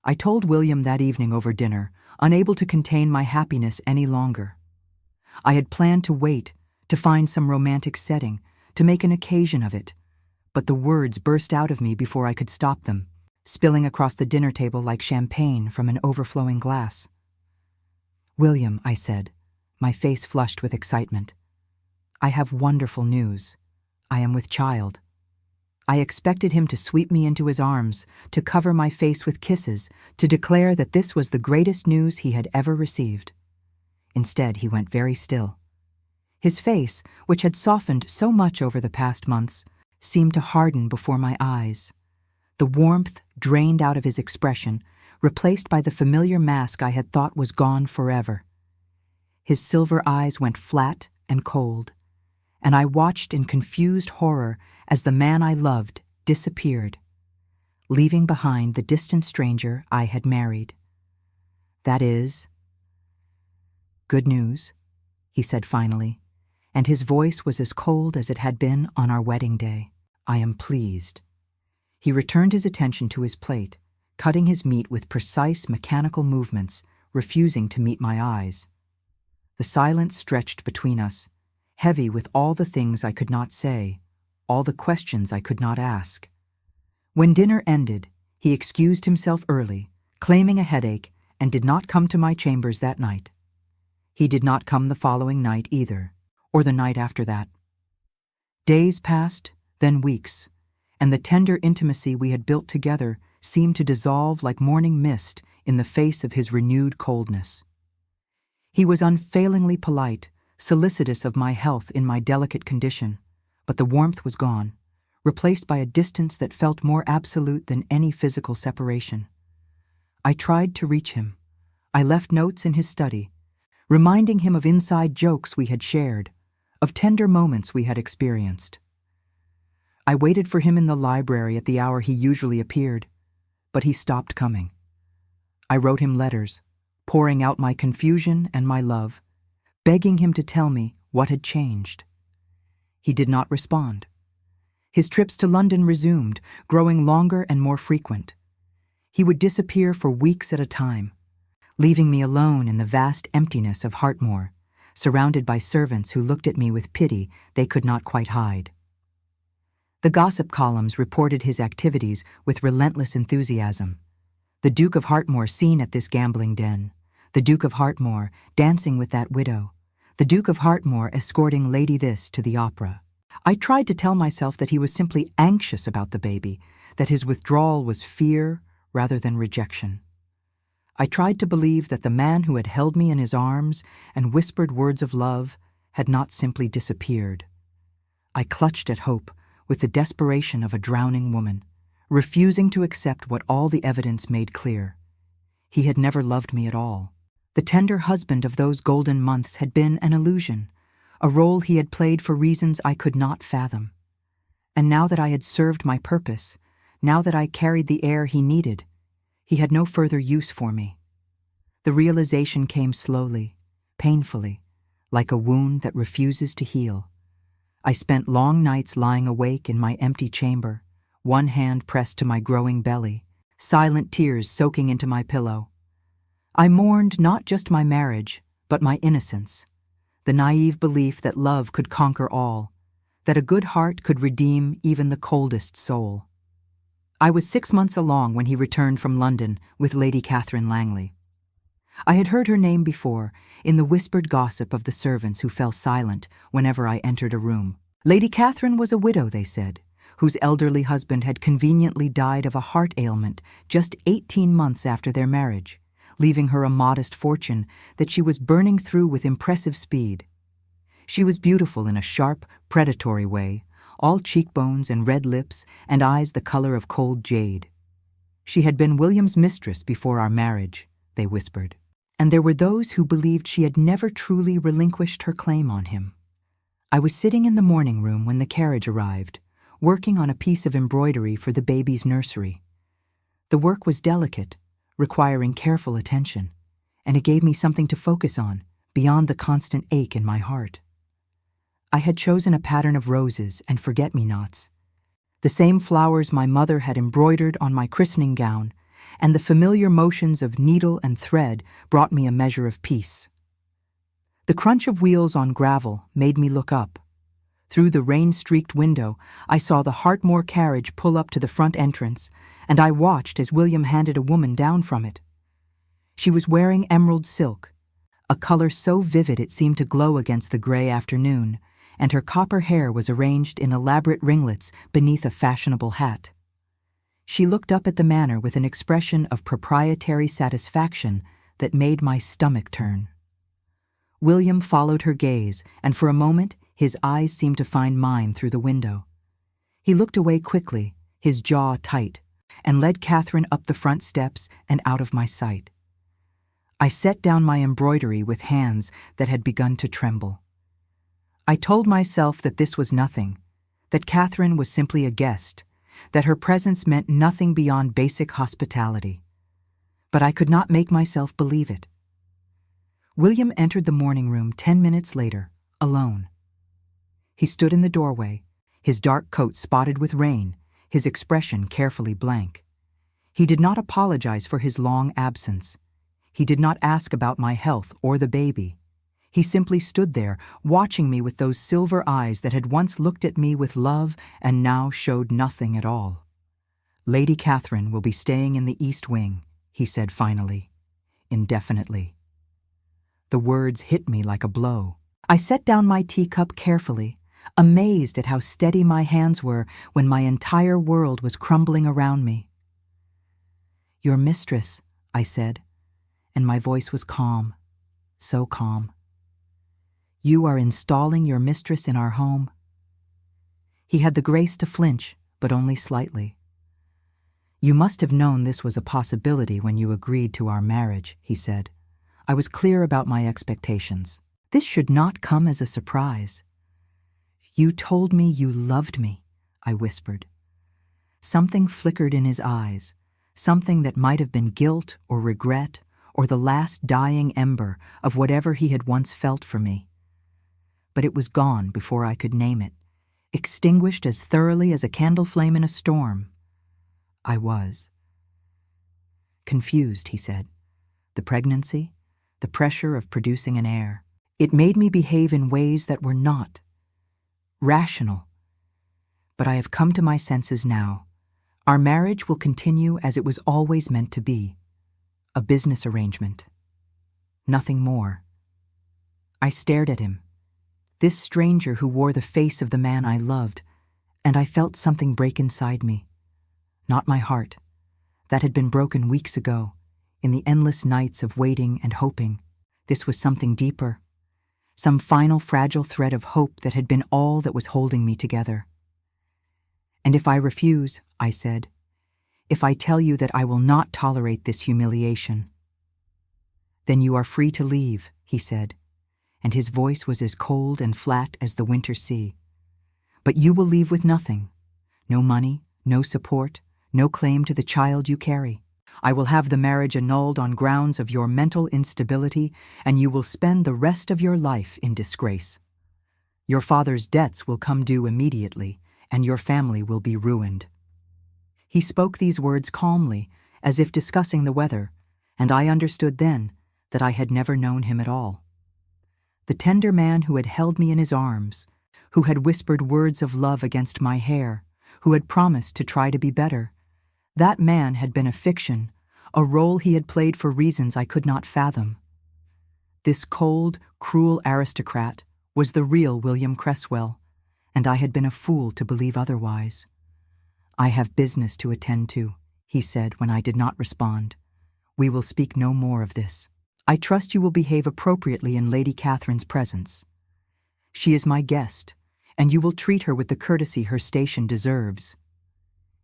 S1: I told William that evening over dinner, unable to contain my happiness any longer. I had planned to wait, to find some romantic setting, to make an occasion of it, but the words burst out of me before I could stop them, spilling across the dinner table like champagne from an overflowing glass. "William," I said, my face flushed with excitement, "I have wonderful news. I am with child." I expected him to sweep me into his arms, to cover my face with kisses, to declare that this was the greatest news he had ever received. Instead, he went very still. His face, which had softened so much over the past months, seemed to harden before my eyes. The warmth drained out of his expression, replaced by the familiar mask I had thought was gone forever. His silver eyes went flat and cold, and I watched in confused horror as the man I loved disappeared, leaving behind the distant stranger I had married. "That is good news," he said finally, and his voice was as cold as it had been on our wedding day. "I am pleased." He returned his attention to his plate, cutting his meat with precise mechanical movements, refusing to meet my eyes. The silence stretched between us, heavy with all the things I could not say, all the questions I could not ask. When dinner ended, he excused himself early, claiming a headache, and did not come to my chambers that night. He did not come the following night either, or the night after that. Days passed, then weeks, and the tender intimacy we had built together seemed to dissolve like morning mist in the face of his renewed coldness. He was unfailingly polite, solicitous of my health in my delicate condition, but the warmth was gone, replaced by a distance that felt more absolute than any physical separation. I tried to reach him. I left notes in his study, reminding him of inside jokes we had shared, of tender moments we had experienced. I waited for him in the library at the hour he usually appeared, but he stopped coming. I wrote him letters, pouring out my confusion and my love, begging him to tell me what had changed. He did not respond. His trips to London resumed, growing longer and more frequent. He would disappear for weeks at a time, leaving me alone in the vast emptiness of Hartmore, surrounded by servants who looked at me with pity they could not quite hide. The gossip columns reported his activities with relentless enthusiasm. The Duke of Hartmore seen at this gambling den, the Duke of Hartmore dancing with that widow, the Duke of Hartmore escorting Lady This to the opera. I tried to tell myself that he was simply anxious about the baby, that his withdrawal was fear rather than rejection. I tried to believe that the man who had held me in his arms and whispered words of love had not simply disappeared. I clutched at hope with the desperation of a drowning woman, refusing to accept what all the evidence made clear. He had never loved me at all. The tender husband of those golden months had been an illusion, a role he had played for reasons I could not fathom. And now that I had served my purpose, now that I carried the air he needed, he had no further use for me. The realization came slowly, painfully, like a wound that refuses to heal. I spent long nights lying awake in my empty chamber, one hand pressed to my growing belly, silent tears soaking into my pillow. I mourned not just my marriage, but my innocence, the naive belief that love could conquer all, that a good heart could redeem even the coldest soul. I was 6 months along when he returned from London with Lady Catherine Langley. I had heard her name before, in the whispered gossip of the servants who fell silent whenever I entered a room. Lady Catherine was a widow, they said, whose elderly husband had conveniently died of a heart ailment just 18 months after their marriage, leaving her a modest fortune that she was burning through with impressive speed. She was beautiful in a sharp, predatory way, all cheekbones and red lips and eyes the color of cold jade. She had been William's mistress before our marriage, they whispered, and there were those who believed she had never truly relinquished her claim on him. I was sitting in the morning room when the carriage arrived, working on a piece of embroidery for the baby's nursery. The work was delicate, requiring careful attention, and it gave me something to focus on beyond the constant ache in my heart. I had chosen a pattern of roses and forget-me-nots, the same flowers my mother had embroidered on my christening gown, and the familiar motions of needle and thread brought me a measure of peace. The crunch of wheels on gravel made me look up. Through the rain-streaked window, I saw the Hartmore carriage pull up to the front entrance, and I watched as William handed a woman down from it. She was wearing emerald silk, a color so vivid it seemed to glow against the gray afternoon, and her copper hair was arranged in elaborate ringlets beneath a fashionable hat. She looked up at the manor with an expression of proprietary satisfaction that made my stomach turn. William followed her gaze, and for a moment his eyes seemed to find mine through the window. He looked away quickly, his jaw tight, and led Catherine up the front steps and out of my sight. I set down my embroidery with hands that had begun to tremble. I told myself that this was nothing, that Catherine was simply a guest, that her presence meant nothing beyond basic hospitality. But I could not make myself believe it. William entered the morning room 10 minutes later, alone. He stood in the doorway, his dark coat spotted with rain, his expression carefully blank. He did not apologize for his long absence. He did not ask about my health or the baby. He simply stood there, watching me with those silver eyes that had once looked at me with love and now showed nothing at all. "Lady Catherine will be staying in the East Wing," he said finally, indefinitely. The words hit me like a blow. I set down my teacup carefully, amazed at how steady my hands were when my entire world was crumbling around me. "Your mistress," I said, and my voice was calm, so calm. "You are installing your mistress in our home?" He had the grace to flinch, but only slightly. "You must have known this was a possibility when you agreed to our marriage," he said. I was clear about my expectations. This should not come as a surprise. "You told me you loved me," I whispered. Something flickered in his eyes, something that might have been guilt or regret or the last dying ember of whatever he had once felt for me. But it was gone before I could name it, extinguished as thoroughly as a candle flame in a storm. I was. "Confused," he said. "The pregnancy, the pressure of producing an heir. It made me behave in ways that were not rational. But I have come to my senses now. Our marriage will continue as it was always meant to be. A business arrangement. Nothing more." I stared at him, this stranger who wore the face of the man I loved, and I felt something break inside me. Not my heart. That had been broken weeks ago, in the endless nights of waiting and hoping. This was something deeper. Some final fragile thread of hope that had been all that was holding me together. "And if I refuse," I said, "if I tell you that I will not tolerate this humiliation." "Then you are free to leave," he said, and his voice was as cold and flat as the winter sea. "But you will leave with nothing. No money, no support, no claim to the child you carry. I will have the marriage annulled on grounds of your mental instability, and you will spend the rest of your life in disgrace. Your father's debts will come due immediately, and your family will be ruined." He spoke these words calmly, as if discussing the weather, and I understood then that I had never known him at all. The tender man who had held me in his arms, who had whispered words of love against my hair, who had promised to try to be better, that man had been a fiction, a role he had played for reasons I could not fathom. This cold, cruel aristocrat was the real William Cresswell, and I had been a fool to believe otherwise. "I have business to attend to," he said when I did not respond. "We will speak no more of this. I trust you will behave appropriately in Lady Catherine's presence. She is my guest, and you will treat her with the courtesy her station deserves."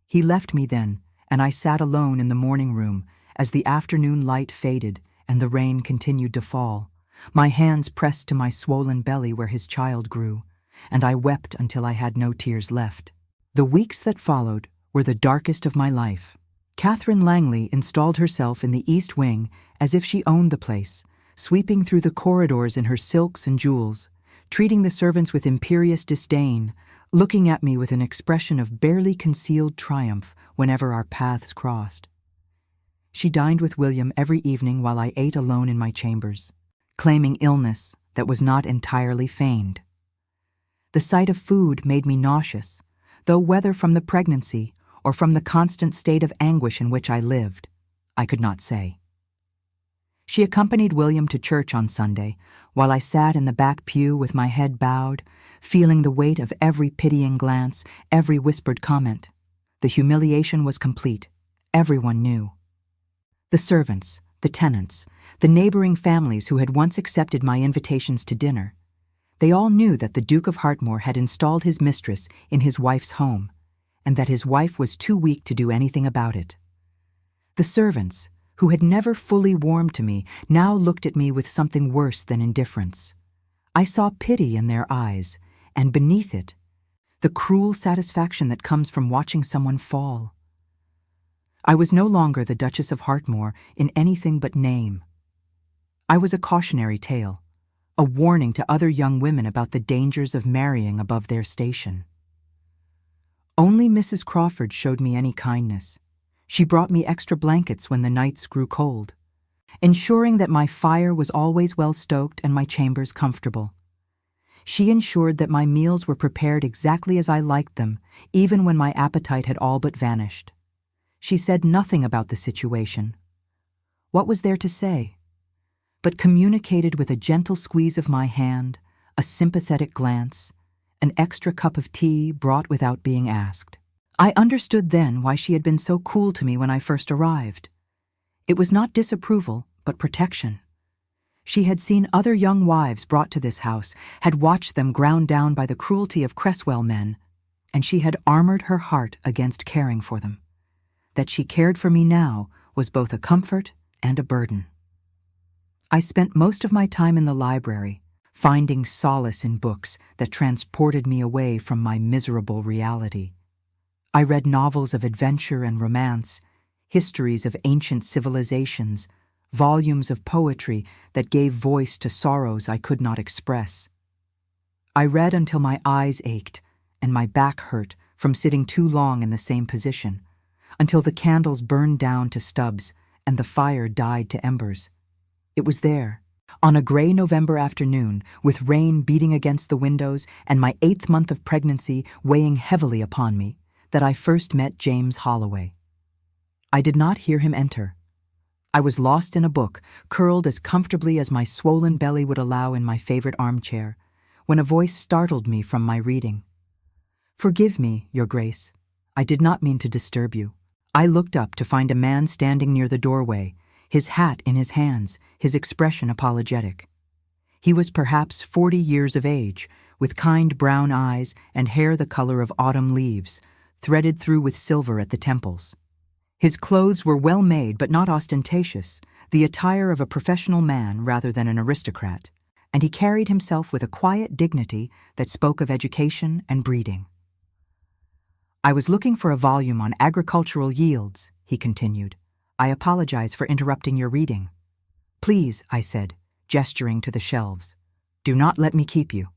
S1: He left me then, and I sat alone in the morning room as the afternoon light faded and the rain continued to fall, my hands pressed to my swollen belly where his child grew, and I wept until I had no tears left. The weeks that followed were the darkest of my life. Catherine Langley installed herself in the East Wing as if she owned the place, sweeping through the corridors in her silks and jewels, treating the servants with imperious disdain, looking at me with an expression of barely concealed triumph whenever our paths crossed. She dined with William every evening while I ate alone in my chambers, claiming illness that was not entirely feigned. The sight of food made me nauseous, though whether from the pregnancy or from the constant state of anguish in which I lived, I could not say. She accompanied William to church on Sunday, while I sat in the back pew with my head bowed, feeling the weight of every pitying glance, every whispered comment. The humiliation was complete. Everyone knew. The servants, the tenants, the neighboring families who had once accepted my invitations to dinner, they all knew that the Duke of Hartmore had installed his mistress in his wife's home, and that his wife was too weak to do anything about it. The servants, who had never fully warmed to me, now looked at me with something worse than indifference. I saw pity in their eyes, and beneath it, the cruel satisfaction that comes from watching someone fall. I was no longer the Duchess of Hartmore in anything but name. I was a cautionary tale, a warning to other young women about the dangers of marrying above their station. Only Mrs. Crawford showed me any kindness. She brought me extra blankets when the nights grew cold, ensuring that my fire was always well stoked and my chambers comfortable. She ensured that my meals were prepared exactly as I liked them, even when my appetite had all but vanished. She said nothing about the situation. What was there to say? But communicated with a gentle squeeze of my hand, a sympathetic glance, an extra cup of tea brought without being asked. I understood then why she had been so cool to me when I first arrived. It was not disapproval, but protection. She had seen other young wives brought to this house, had watched them ground down by the cruelty of Cresswell men, and she had armored her heart against caring for them. That she cared for me now was both a comfort and a burden. I spent most of my time in the library, finding solace in books that transported me away from my miserable reality. I read novels of adventure and romance, histories of ancient civilizations, volumes of poetry that gave voice to sorrows I could not express. I read until my eyes ached and my back hurt from sitting too long in the same position, until the candles burned down to stubs and the fire died to embers. It was there, on a gray November afternoon, with rain beating against the windows and my 8th month of pregnancy weighing heavily upon me, that I first met James Holloway. I did not hear him enter. I was lost in a book, curled as comfortably as my swollen belly would allow in my favorite armchair, when a voice startled me from my reading. "Forgive me, Your Grace. I did not mean to disturb you." I looked up to find a man standing near the doorway, his hat in his hands, his expression apologetic. He was perhaps 40 years of age, with kind brown eyes and hair the color of autumn leaves, threaded through with silver at the temples. His clothes were well made but not ostentatious, the attire of a professional man rather than an aristocrat, and he carried himself with a quiet dignity that spoke of education and breeding. "I was looking for a volume on agricultural yields," he continued. "I apologize for interrupting your reading." "Please," I said, gesturing to the shelves, "do not let me keep you."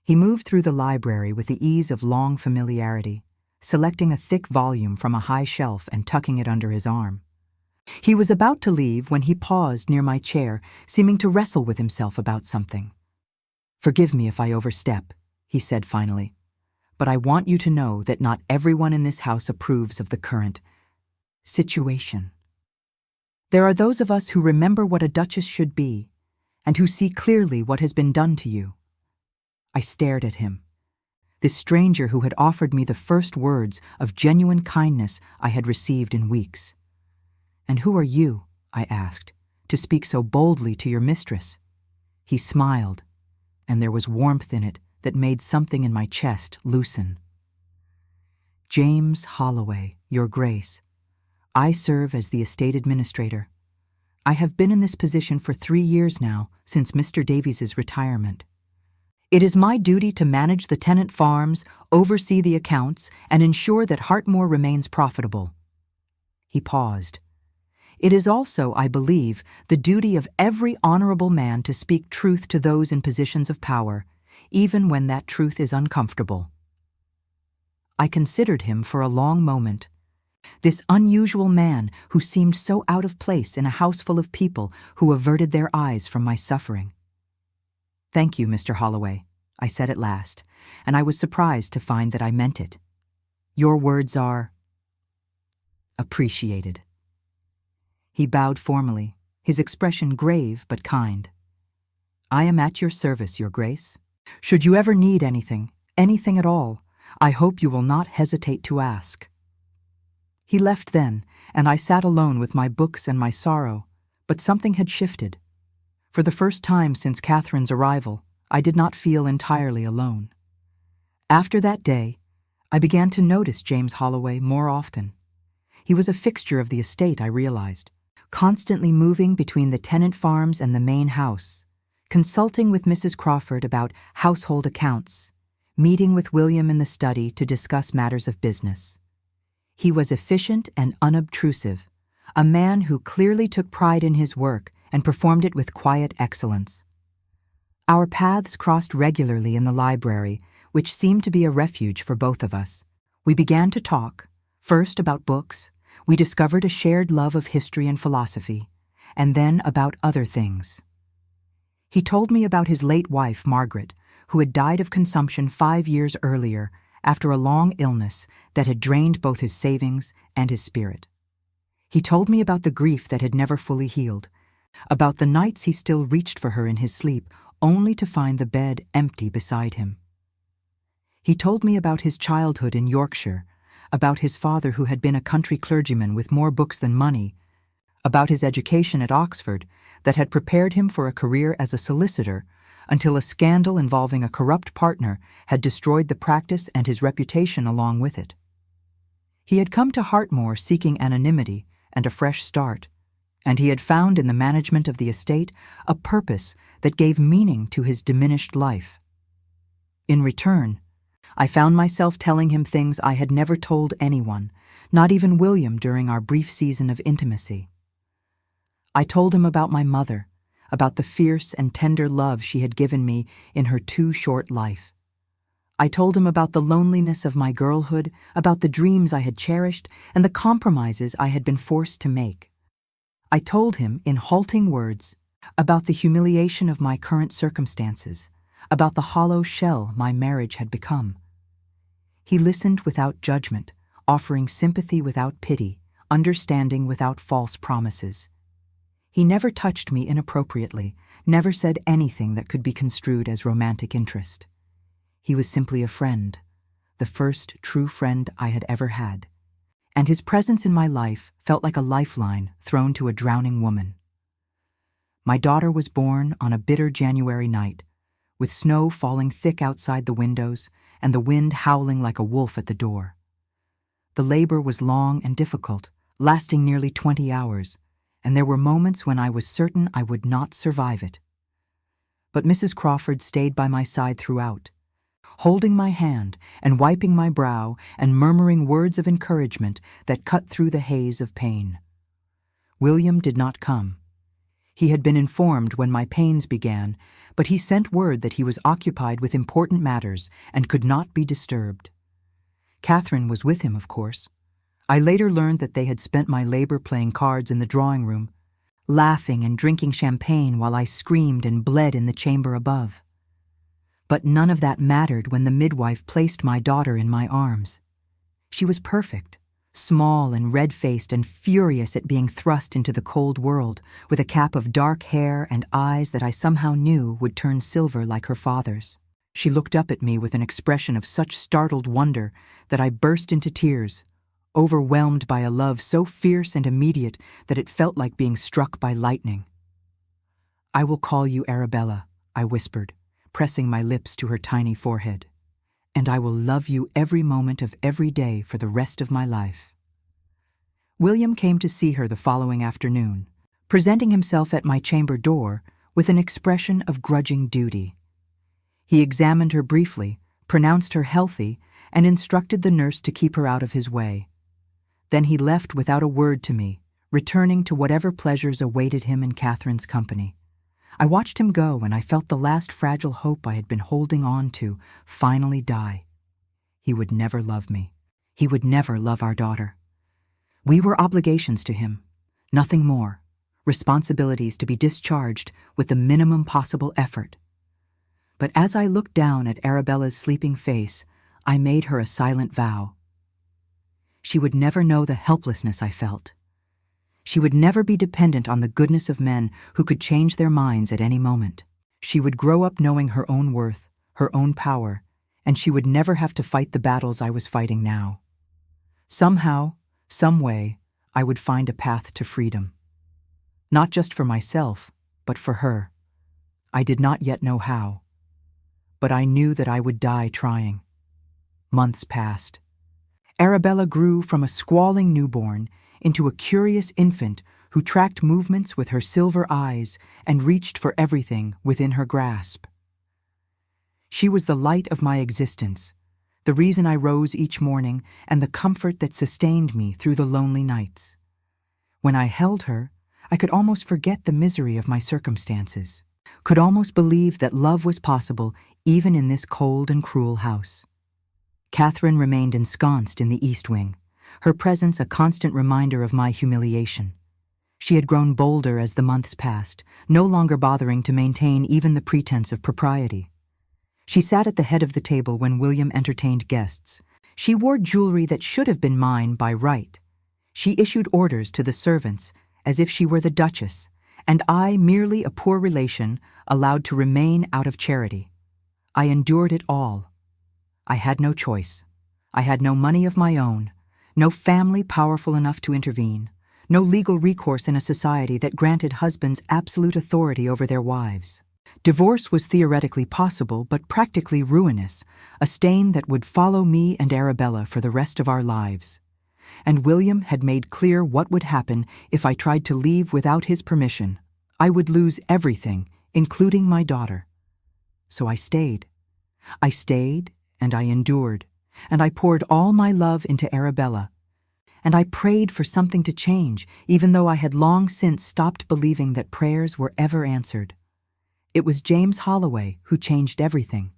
S1: He moved through the library with the ease of long familiarity, selecting a thick volume from a high shelf and tucking it under his arm. He was about to leave when he paused near my chair, seeming to wrestle with himself about something. "Forgive me if I overstep," he said finally, "but I want you to know that not everyone in this house approves of the current situation. There are those of us who remember what a duchess should be, and who see clearly what has been done to you." I stared at him. This stranger who had offered me the first words of genuine kindness I had received in weeks. "And who are you," I asked, "to speak so boldly to your mistress?" He smiled, and there was warmth in it that made something in my chest loosen. "James Holloway, Your Grace. I serve as the estate administrator. I have been in this position for 3 years now, since Mr. Davies's retirement. It is my duty to manage the tenant farms, oversee the accounts, and ensure that Hartmoor remains profitable." He paused. "It is also, I believe, the duty of every honorable man to speak truth to those in positions of power, even when that truth is uncomfortable." I considered him for a long moment. This unusual man who seemed so out of place in a house full of people who averted their eyes from my suffering. "Thank you, Mr. Holloway," I said at last, and I was surprised to find that I meant it. "Your words are appreciated." He bowed formally, his expression grave but kind. "I am at your service, Your Grace. Should you ever need anything at all, I hope you will not hesitate to ask." He left then, and I sat alone with my books and my sorrow, but something had shifted. For the first time since Catherine's arrival, I did not feel entirely alone. After that day, I began to notice James Holloway more often. He was a fixture of the estate, I realized, constantly moving between the tenant farms and the main house, consulting with Mrs. Crawford about household accounts, meeting with William in the study to discuss matters of business. He was efficient and unobtrusive, a man who clearly took pride in his work and performed it with quiet excellence. Our paths crossed regularly in the library, which seemed to be a refuge for both of us. We began to talk, first about books. We discovered a shared love of history and philosophy, and then about other things. He told me about his late wife, Margaret, who had died of consumption 5 years earlier after a long illness that had drained both his savings and his spirit. He told me about the grief that had never fully healed, about the nights he still reached for her in his sleep, only to find the bed empty beside him. He told me about his childhood in Yorkshire, about his father who had been a country clergyman with more books than money, about his education at Oxford that had prepared him for a career as a solicitor until a scandal involving a corrupt partner had destroyed the practice and his reputation along with it. He had come to Hartmoor seeking anonymity and a fresh start, and he had found in the management of the estate a purpose that gave meaning to his diminished life. In return, I found myself telling him things I had never told anyone, not even William during our brief season of intimacy. I told him about my mother, about the fierce and tender love she had given me in her too short life. I told him about the loneliness of my girlhood, about the dreams I had cherished, and the compromises I had been forced to make. I told him, in halting words, about the humiliation of my current circumstances, about the hollow shell my marriage had become. He listened without judgment, offering sympathy without pity, understanding without false promises. He never touched me inappropriately, never said anything that could be construed as romantic interest. He was simply a friend, the first true friend I had ever had, and his presence in my life felt like a lifeline thrown to a drowning woman. My daughter was born on a bitter January night, with snow falling thick outside the windows and the wind howling like a wolf at the door. The labor was long and difficult, lasting nearly 20 hours, and there were moments when I was certain I would not survive it. But Mrs. Crawford stayed by my side throughout, holding my hand and wiping my brow and murmuring words of encouragement that cut through the haze of pain. William did not come. He had been informed when my pains began, but he sent word that he was occupied with important matters and could not be disturbed. Catherine was with him, of course. I later learned that they had spent my labor playing cards in the drawing room, laughing and drinking champagne while I screamed and bled in the chamber above. But none of that mattered when the midwife placed my daughter in my arms. She was perfect, small and red-faced and furious at being thrust into the cold world, with a cap of dark hair and eyes that I somehow knew would turn silver like her father's. She looked up at me with an expression of such startled wonder that I burst into tears, overwhelmed by a love so fierce and immediate that it felt like being struck by lightning. "I will call you Arabella," I whispered, pressing my lips to her tiny forehead, "and I will love you every moment of every day for the rest of my life." William came to see her the following afternoon, presenting himself at my chamber door with an expression of grudging duty. He examined her briefly, pronounced her healthy, and instructed the nurse to keep her out of his way. Then he left without a word to me, returning to whatever pleasures awaited him in Catherine's company. I watched him go, and I felt the last fragile hope I had been holding on to finally die. He would never love me. He would never love our daughter. We were obligations to him, nothing more, responsibilities to be discharged with the minimum possible effort. But as I looked down at Arabella's sleeping face, I made her a silent vow. She would never know the helplessness I felt. She would never be dependent on the goodness of men who could change their minds at any moment. She would grow up knowing her own worth, her own power, and she would never have to fight the battles I was fighting now. Somehow, some way, I would find a path to freedom. Not just for myself, but for her. I did not yet know how. But I knew that I would die trying. Months passed. Arabella grew from a squalling newborn into a curious infant who tracked movements with her silver eyes and reached for everything within her grasp. She was the light of my existence, the reason I rose each morning and the comfort that sustained me through the lonely nights. When I held her, I could almost forget the misery of my circumstances, could almost believe that love was possible even in this cold and cruel house. Catherine remained ensconced in the East Wing, her presence a constant reminder of my humiliation. She had grown bolder as the months passed, no longer bothering to maintain even the pretense of propriety. She sat at the head of the table when William entertained guests. She wore jewelry that should have been mine by right. She issued orders to the servants as if she were the duchess, and I, merely a poor relation, allowed to remain out of charity. I endured it all. I had no choice. I had no money of my own, no family powerful enough to intervene, no legal recourse in a society that granted husbands absolute authority over their wives. Divorce was theoretically possible, but practically ruinous, a stain that would follow me and Arabella for the rest of our lives. And William had made clear what would happen if I tried to leave without his permission. I would lose everything, including my daughter. So I stayed. I stayed, and I endured, and I poured all my love into Arabella. And I prayed for something to change, even though I had long since stopped believing that prayers were ever answered. It was James Holloway who changed everything.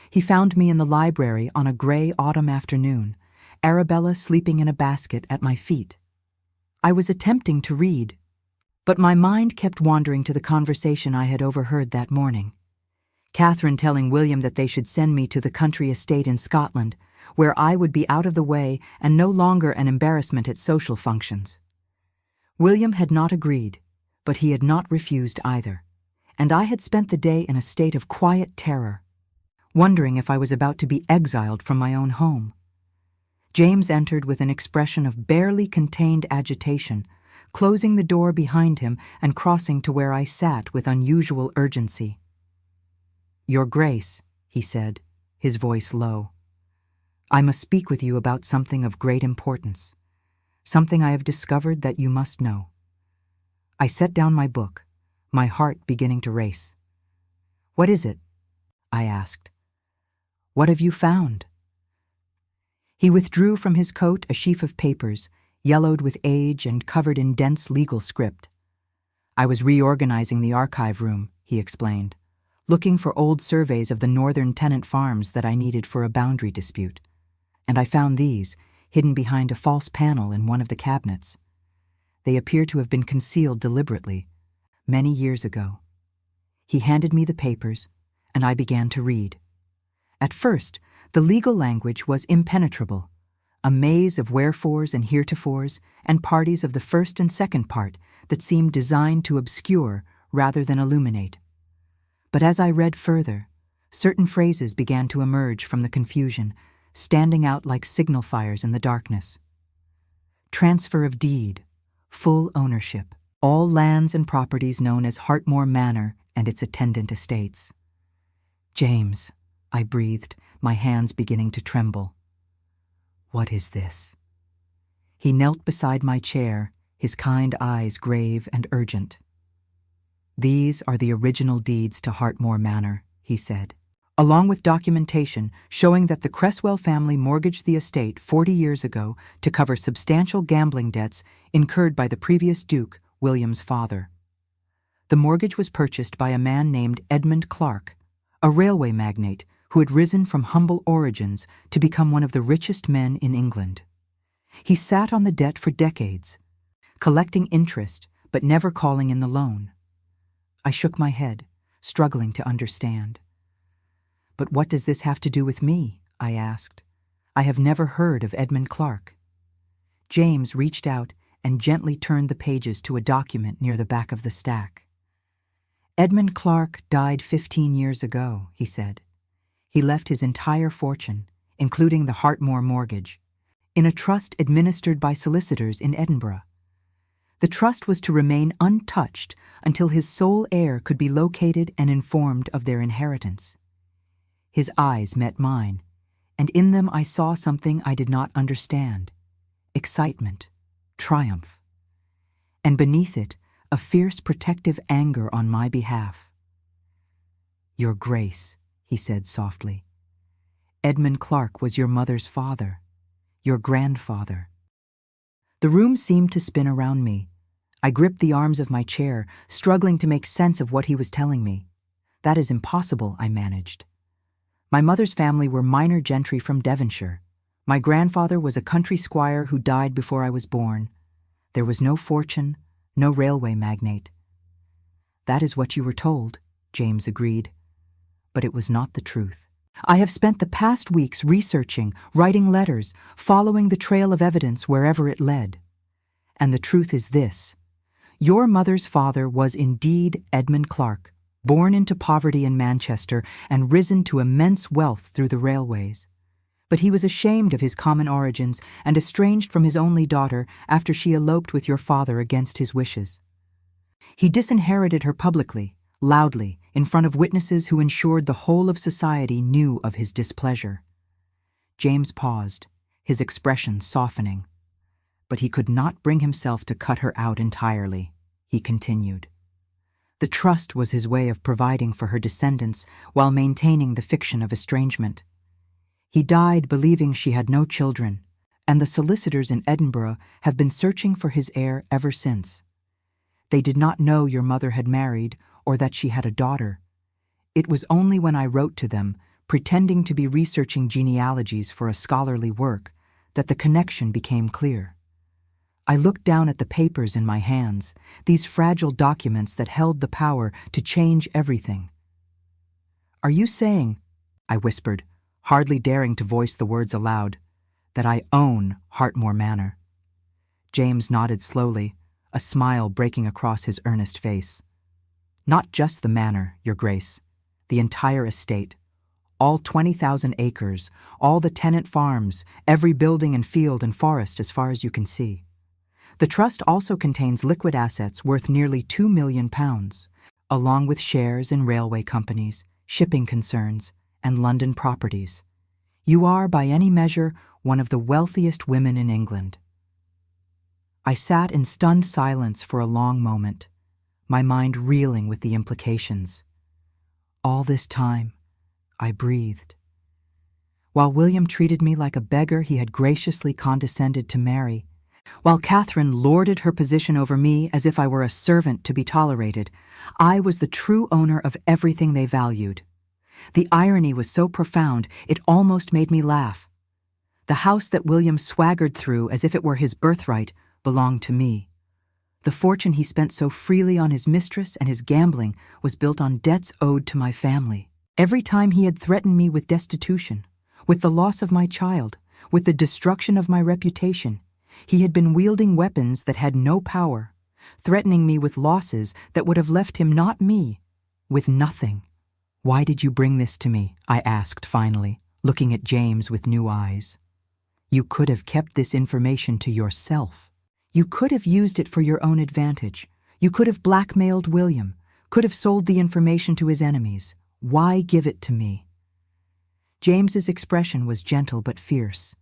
S1: He found me in the library on a gray autumn afternoon, Arabella sleeping in a basket at my feet. I was attempting to read, but my mind kept wandering to the conversation I had overheard that morning. Catherine telling William that they should send me to the country estate in Scotland, where I would be out of the way and no longer an embarrassment at social functions. William had not agreed, but he had not refused either, and I had spent the day in a state of quiet terror, wondering if I was about to be exiled from my own home. James entered with an expression of barely contained agitation, closing the door behind him and crossing to where I sat with unusual urgency. "Your Grace," he said, his voice low, "I must speak with you about something of great importance, something I have discovered that you must know." I set down my book, my heart beginning to race. "What is it?" I asked. "What have you found?" He withdrew from his coat a sheaf of papers, yellowed with age and covered in dense legal script. "I was reorganizing the archive room," he explained, looking for old surveys of the northern tenant farms that I needed for a boundary dispute. "And I found these," hidden behind a false panel in one of the cabinets. They appear to have been concealed deliberately, many years ago. He handed me the papers, and I began to read. At first, the legal language was impenetrable, a maze of wherefores and heretofores and parties of the first and second part that seemed designed to obscure rather than illuminate. But as I read further, certain phrases began to emerge from the confusion, standing out like signal fires in the darkness. Transfer of deed, full ownership, all lands and properties known as Hartmore Manor and its attendant estates. James, I breathed, my hands beginning to tremble. What is this? He knelt beside my chair, his kind eyes grave and urgent. These are the original deeds to Hartmore Manor, he said, along with documentation showing that the Cresswell family mortgaged the estate 40 years ago to cover substantial gambling debts incurred by the previous Duke, William's father. The mortgage was purchased by a man named Edmund Clark, a railway magnate who had risen from humble origins to become one of the richest men in England. He sat on the debt for decades, collecting interest but never calling in the loan. I shook my head, struggling to understand. But what does this have to do with me? I asked. I have never heard of Edmund Clark. James reached out and gently turned the pages to a document near the back of the stack. Edmund Clark died 15 years ago, he said. He left his entire fortune, including the Hartmore mortgage, in a trust administered by solicitors in Edinburgh. The trust was to remain untouched until his sole heir could be located and informed of their inheritance. His eyes met mine, and in them I saw something I did not understand: excitement, triumph, and beneath it, a fierce protective anger on my behalf. Your Grace, he said softly, Edmund Clark was your mother's father, your grandfather. The room seemed to spin around me. I gripped the arms of my chair, struggling to make sense of what he was telling me. That is impossible, I managed. My mother's family were minor gentry from Devonshire. My grandfather was a country squire who died before I was born. There was no fortune, no railway magnate. That is what you were told, James agreed. But it was not the truth. I have spent the past weeks researching, writing letters, following the trail of evidence wherever it led. And the truth is this: your mother's father was indeed Edmund Clark, born into poverty in Manchester and risen to immense wealth through the railways. But he was ashamed of his common origins and estranged from his only daughter after she eloped with your father against his wishes. He disinherited her publicly, loudly, in front of witnesses who ensured the whole of society knew of his displeasure. James paused, his expression softening. But he could not bring himself to cut her out entirely, he continued. The trust was his way of providing for her descendants while maintaining the fiction of estrangement. He died believing she had no children, and the solicitors in Edinburgh have been searching for his heir ever since. They did not know your mother had married or that she had a daughter. It was only when I wrote to them, pretending to be researching genealogies for a scholarly work, that the connection became clear. I looked down at the papers in my hands, these fragile documents that held the power to change everything. Are you saying, I whispered, hardly daring to voice the words aloud, that I own Hartmore Manor? James nodded slowly, a smile breaking across his earnest face. Not just the manor, Your Grace, the entire estate, all 20,000 acres, all the tenant farms, every building and field and forest as far as you can see. The trust also contains liquid assets worth nearly £2 million, along with shares in railway companies, shipping concerns, and London properties. You are, by any measure, one of the wealthiest women in England. I sat in stunned silence for a long moment, my mind reeling with the implications. All this time, I breathed. While William treated me like a beggar he had graciously condescended to marry, while Catherine lorded her position over me as if I were a servant to be tolerated, I was the true owner of everything they valued. The irony was so profound, it almost made me laugh. The house that William swaggered through as if it were his birthright belonged to me. The fortune he spent so freely on his mistress and his gambling was built on debts owed to my family. Every time he had threatened me with destitution, with the loss of my child, with the destruction of my reputation, he had been wielding weapons that had no power, threatening me with losses that would have left him, not me, with nothing. "Why did you bring this to me?" I asked finally, looking at James with new eyes. "You could have kept this information to yourself. You could have used it for your own advantage. You could have blackmailed William, could have sold the information to his enemies. Why give it to me?" James's expression was gentle but fierce.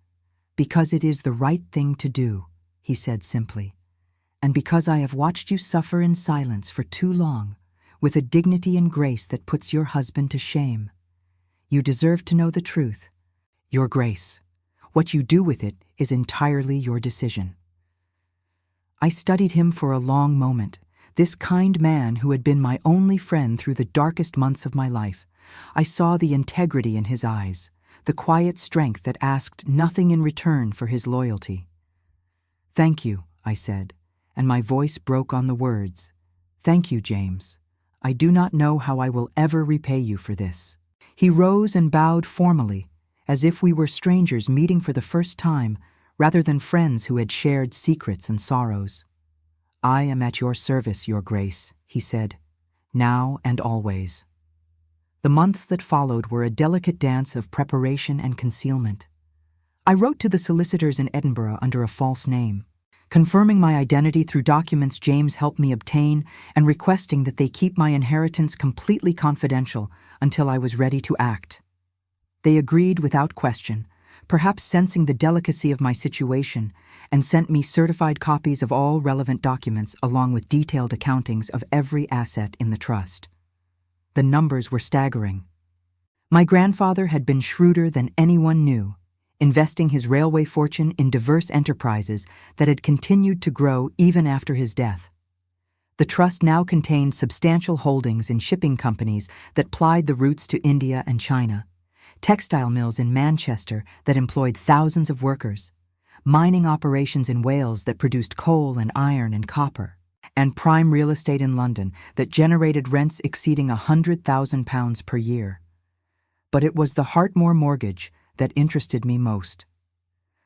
S1: "Because it is the right thing to do," he said simply. "And because I have watched you suffer in silence for too long, with a dignity and grace that puts your husband to shame. You deserve to know the truth. Your Grace, what you do with it is entirely your decision." I studied him for a long moment, this kind man who had been my only friend through the darkest months of my life. I saw the integrity in his eyes, the quiet strength that asked nothing in return for his loyalty. "Thank you," I said, and my voice broke on the words. "Thank you, James. I do not know how I will ever repay you for this." He rose and bowed formally, as if we were strangers meeting for the first time, rather than friends who had shared secrets and sorrows. "I am at your service, Your Grace," he said, "now and always." The months that followed were a delicate dance of preparation and concealment. I wrote to the solicitors in Edinburgh under a false name, confirming my identity through documents James helped me obtain and requesting that they keep my inheritance completely confidential until I was ready to act. They agreed without question, perhaps sensing the delicacy of my situation, and sent me certified copies of all relevant documents along with detailed accountings of every asset in the trust. The numbers were staggering. My grandfather had been shrewder than anyone knew, investing his railway fortune in diverse enterprises that had continued to grow even after his death. The trust now contained substantial holdings in shipping companies that plied the routes to India and China, textile mills in Manchester that employed thousands of workers, mining operations in Wales that produced coal and iron and copper, and prime real estate in London that generated rents exceeding £100,000 per year. But it was the Hartmore mortgage that interested me most.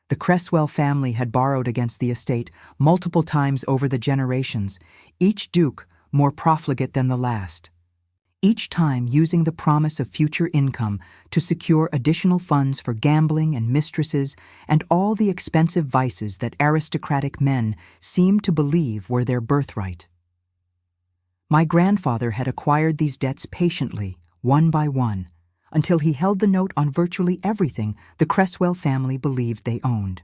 S1: The Cresswell family had borrowed against the estate multiple times over the generations, each duke more profligate than the last, each time using the promise of future income to secure additional funds for gambling and mistresses and all the expensive vices that aristocratic men seemed to believe were their birthright. My grandfather had acquired these debts patiently, one by one, until he held the note on virtually everything the Cresswell family believed they owned.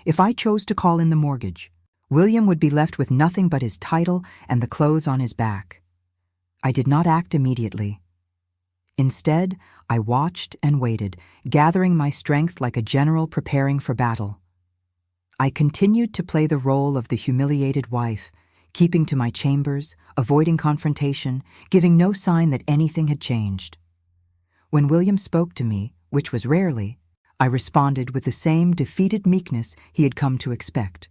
S1: If I chose to call in the mortgage, William would be left with nothing but his title and the clothes on his back. I did not act immediately. Instead, I watched and waited, gathering my strength like a general preparing for battle. I continued to play the role of the humiliated wife, keeping to my chambers, avoiding confrontation, giving no sign that anything had changed. When William spoke to me, which was rarely, I responded with the same defeated meekness he had come to expect.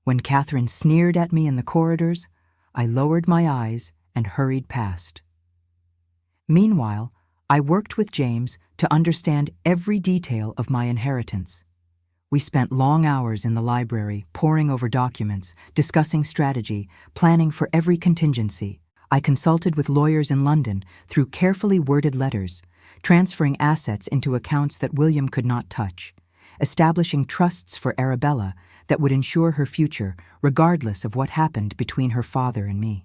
S1: When Catherine sneered at me in the corridors, I lowered my eyes and hurried past. Meanwhile, I worked with James to understand every detail of my inheritance. We spent long hours in the library, poring over documents, discussing strategy, planning for every contingency. I consulted with lawyers in London through carefully worded letters, transferring assets into accounts that William could not touch, establishing trusts for Arabella that would ensure her future regardless of what happened between her father and me.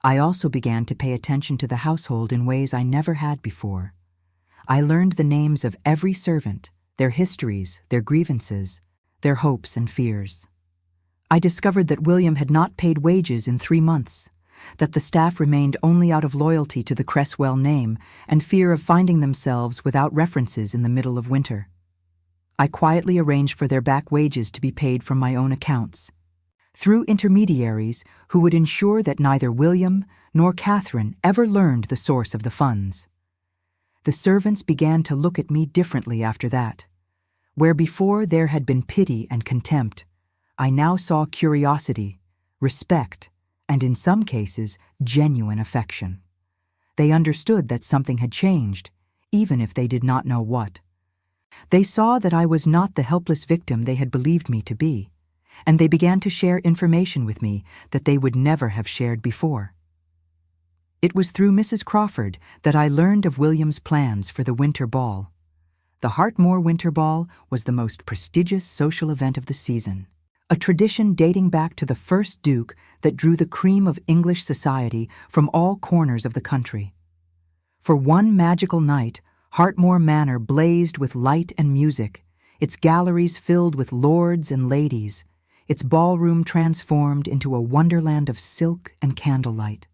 S1: I also began to pay attention to the household in ways I never had before. I learned the names of every servant, their histories, their grievances, their hopes and fears. I discovered that William had not paid wages in 3 months, that the staff remained only out of loyalty to the Cresswell name and fear of finding themselves without references in the middle of winter. I quietly arranged for their back wages to be paid from my own accounts, through intermediaries who would ensure that neither William nor Catherine ever learned the source of the funds. The servants began to look at me differently after that. Where before there had been pity and contempt, I now saw curiosity, respect, and in some cases, genuine affection. They understood that something had changed, even if they did not know what. They saw that I was not the helpless victim they had believed me to be, and they began to share information with me that they would never have shared before. It was through Mrs. Crawford that I learned of William's plans for the winter ball. The Hartmore Winter Ball was the most prestigious social event of the season, a tradition dating back to the first Duke that drew the cream of English society from all corners of the country. For one magical night, Hartmore Manor blazed with light and music, its galleries filled with lords and ladies, its ballroom transformed into a wonderland of silk and candlelight.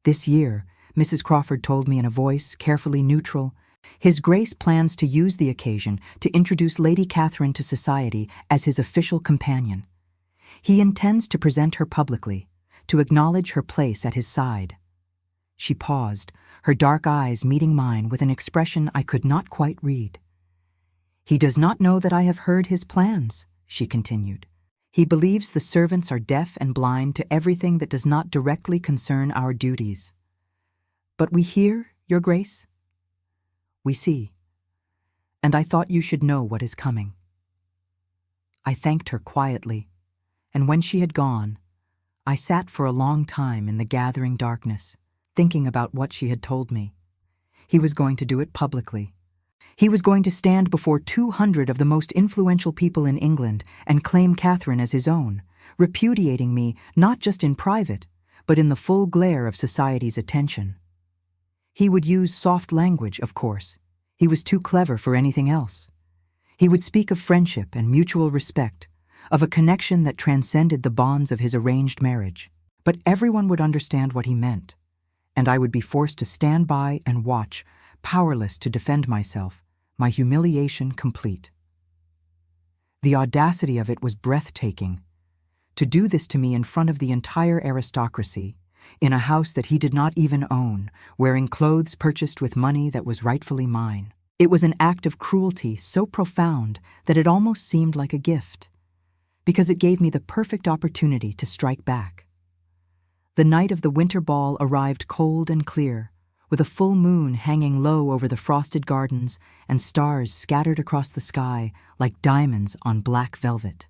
S1: This year, Mrs. Crawford told me in a voice carefully neutral, His Grace plans to use the occasion to introduce Lady Catherine to society as his official companion. He intends to present her publicly, to acknowledge her place at his side. She paused, her dark eyes meeting mine with an expression I could not quite read. He does not know that I have heard his plans, she continued. He believes the servants are deaf and blind to everything that does not directly concern our duties. But we hear, Your Grace? We see. And I thought you should know what is coming. I thanked her quietly, and when she had gone, I sat for a long time in the gathering darkness, thinking about what she had told me. He was going to do it publicly. He was going to stand before 200 of the most influential people in England and claim Catherine as his own, repudiating me not just in private, but in the full glare of society's attention. He would use soft language, of course. He was too clever for anything else. He would speak of friendship and mutual respect, of a connection that transcended the bonds of his arranged marriage. But everyone would understand what he meant, and I would be forced to stand by and watch, powerless to defend myself, my humiliation complete. The audacity of it was breathtaking. To do this to me in front of the entire aristocracy, in a house that he did not even own, wearing clothes purchased with money that was rightfully mine. It was an act of cruelty so profound that it almost seemed like a gift, because it gave me the perfect opportunity to strike back. The night of the winter ball arrived cold and clear, with a full moon hanging low over the frosted gardens and stars scattered across the sky like diamonds on black velvet.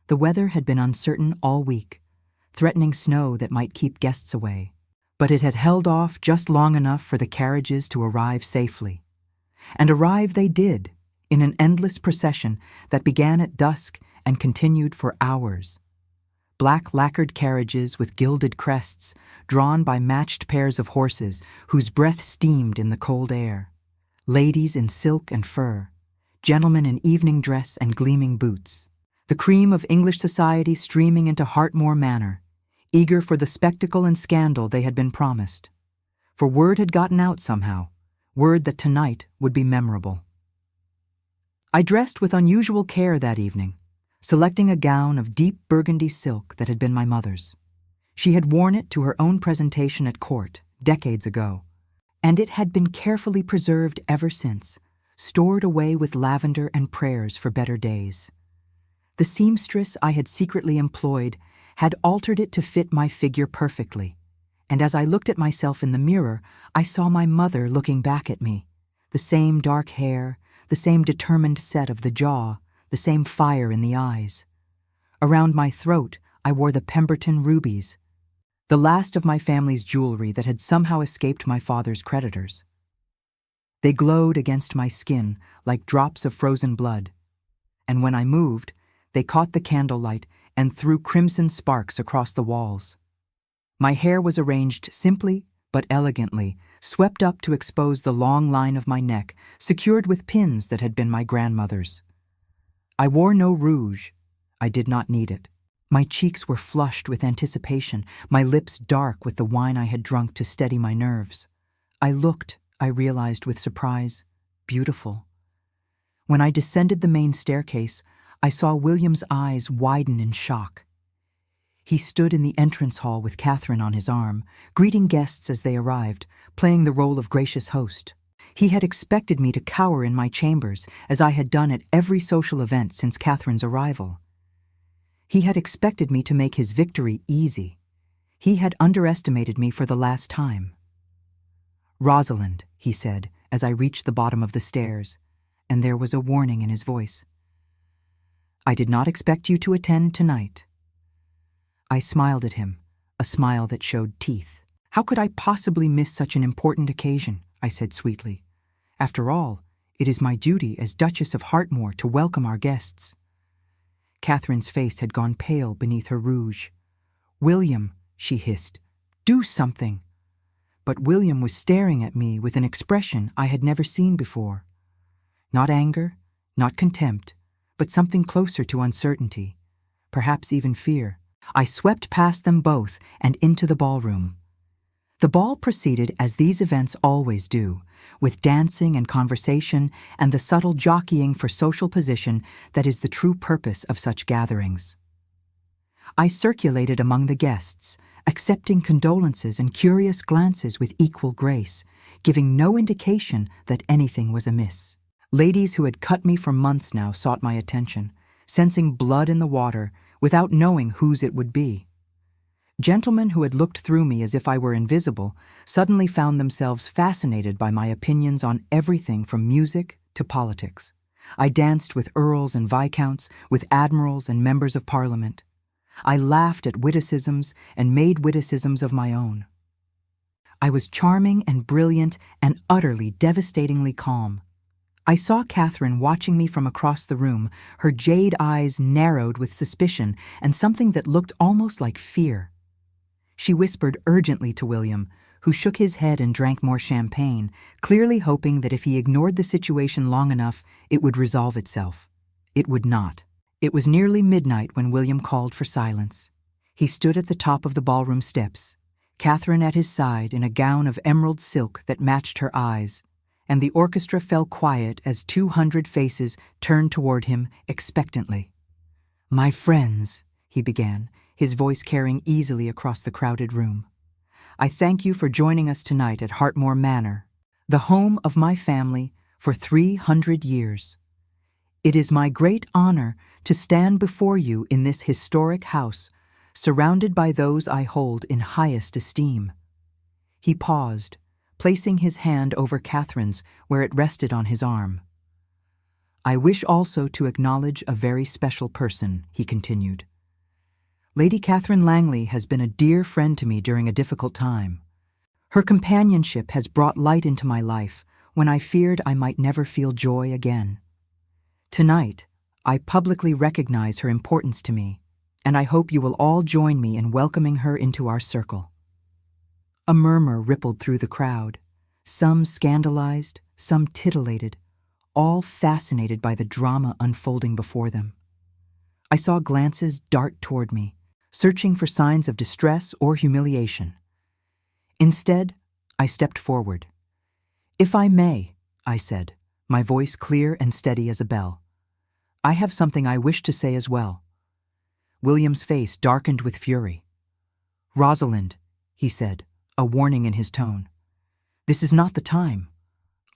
S1: The weather had been uncertain all week, threatening snow that might keep guests away, but it had held off just long enough for the carriages to arrive safely. And arrive they did, in an endless procession that began at dusk and continued for hours. Black lacquered carriages with gilded crests, drawn by matched pairs of horses whose breath steamed in the cold air. Ladies in silk and fur, gentlemen in evening dress and gleaming boots. The cream of English society streaming into Hartmore Manor, eager for the spectacle and scandal they had been promised. For word had gotten out somehow, word that tonight would be memorable. I dressed with unusual care that evening, selecting a gown of deep burgundy silk that had been my mother's. She had worn it to her own presentation at court decades ago, and it had been carefully preserved ever since, stored away with lavender and prayers for better days. The seamstress I had secretly employed had altered it to fit my figure perfectly, and as I looked at myself in the mirror, I saw my mother looking back at me, the same dark hair, the same determined set of the jaw, the same fire in the eyes. Around my throat, I wore the Pemberton rubies, the last of my family's jewelry that had somehow escaped my father's creditors. They glowed against my skin like drops of frozen blood, and when I moved, they caught the candlelight and threw crimson sparks across the walls. My hair was arranged simply but elegantly, swept up to expose the long line of my neck, secured with pins that had been my grandmother's. I wore no rouge. I did not need it. My cheeks were flushed with anticipation, my lips dark with the wine I had drunk to steady my nerves. I looked, I realized with surprise, beautiful. When I descended the main staircase, I saw William's eyes widen in shock. He stood in the entrance hall with Catherine on his arm, greeting guests as they arrived, playing the role of gracious host. He had expected me to cower in my chambers, as I had done at every social event since Catherine's arrival. He had expected me to make his victory easy. He had underestimated me for the last time. "Rosalind," he said, as I reached the bottom of the stairs, and there was a warning in his voice. "I did not expect you to attend tonight." I smiled at him, a smile that showed teeth. "How could I possibly miss such an important occasion?" I said sweetly. "After all, it is my duty as Duchess of Heartmore to welcome our guests." Catherine's face had gone pale beneath her rouge. "William," she hissed, "do something." But William was staring at me with an expression I had never seen before. Not anger, not contempt, but something closer to uncertainty, perhaps even fear. I swept past them both and into the ballroom. The ball proceeded as these events always do, with dancing and conversation and the subtle jockeying for social position that is the true purpose of such gatherings. I circulated among the guests, accepting condolences and curious glances with equal grace, giving no indication that anything was amiss. Ladies who had cut me for months now sought my attention, sensing blood in the water without knowing whose it would be. Gentlemen who had looked through me as if I were invisible suddenly found themselves fascinated by my opinions on everything from music to politics. I danced with earls and viscounts, with admirals and members of parliament. I laughed at witticisms and made witticisms of my own. I was charming and brilliant and utterly devastatingly calm. I saw Catherine watching me from across the room, her jade eyes narrowed with suspicion and something that looked almost like fear. She whispered urgently to William, who shook his head and drank more champagne, clearly hoping that if he ignored the situation long enough, it would resolve itself. It would not. It was nearly midnight when William called for silence. He stood at the top of the ballroom steps, Catherine at his side in a gown of emerald silk that matched her eyes, and the orchestra fell quiet as 200 faces turned toward him expectantly. "My friends," he began, his voice carrying easily across the crowded room, "I thank you for joining us tonight at Heartmore Manor, the home of my family for 300 years. It is my great honor to stand before you in this historic house, surrounded by those I hold in highest esteem." He paused, placing his hand over Catherine's where it rested on his arm. "I wish also to acknowledge a very special person," he continued. "Lady Catherine Langley has been a dear friend to me during a difficult time. Her companionship has brought light into my life when I feared I might never feel joy again. Tonight, I publicly recognize her importance to me, and I hope you will all join me in welcoming her into our circle." A murmur rippled through the crowd, some scandalized, some titillated, all fascinated by the drama unfolding before them. I saw glances dart toward me, searching for signs of distress or humiliation. Instead, I stepped forward. "If I may," I said, my voice clear and steady as a bell, "I have something I wish to say as well." William's face darkened with fury. "Rosalind," he said, a warning in his tone. "This is not the time."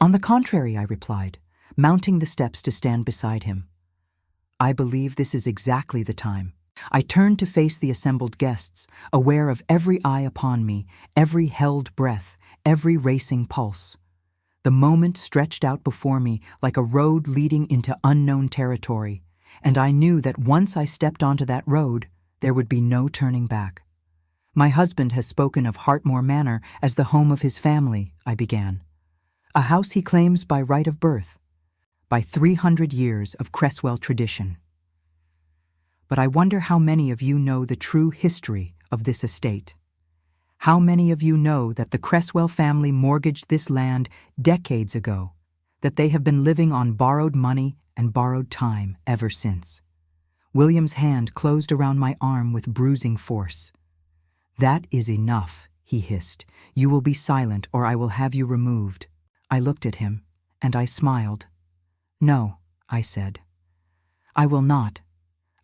S1: "On the contrary," I replied, mounting the steps to stand beside him. "I believe this is exactly the time." I turned to face the assembled guests, aware of every eye upon me, every held breath, every racing pulse. The moment stretched out before me like a road leading into unknown territory, and I knew that once I stepped onto that road, there would be no turning back. "My husband has spoken of Heartmore Manor as the home of his family," I began. "A house he claims by right of birth, by 300 years of Cresswell tradition. But I wonder how many of you know the true history of this estate. How many of you know that the Cresswell family mortgaged this land decades ago, that they have been living on borrowed money and borrowed time ever since?" William's hand closed around my arm with bruising force. "That is enough," he hissed. "You will be silent or I will have you removed." I looked at him, and I smiled. "No," I said. "I will not."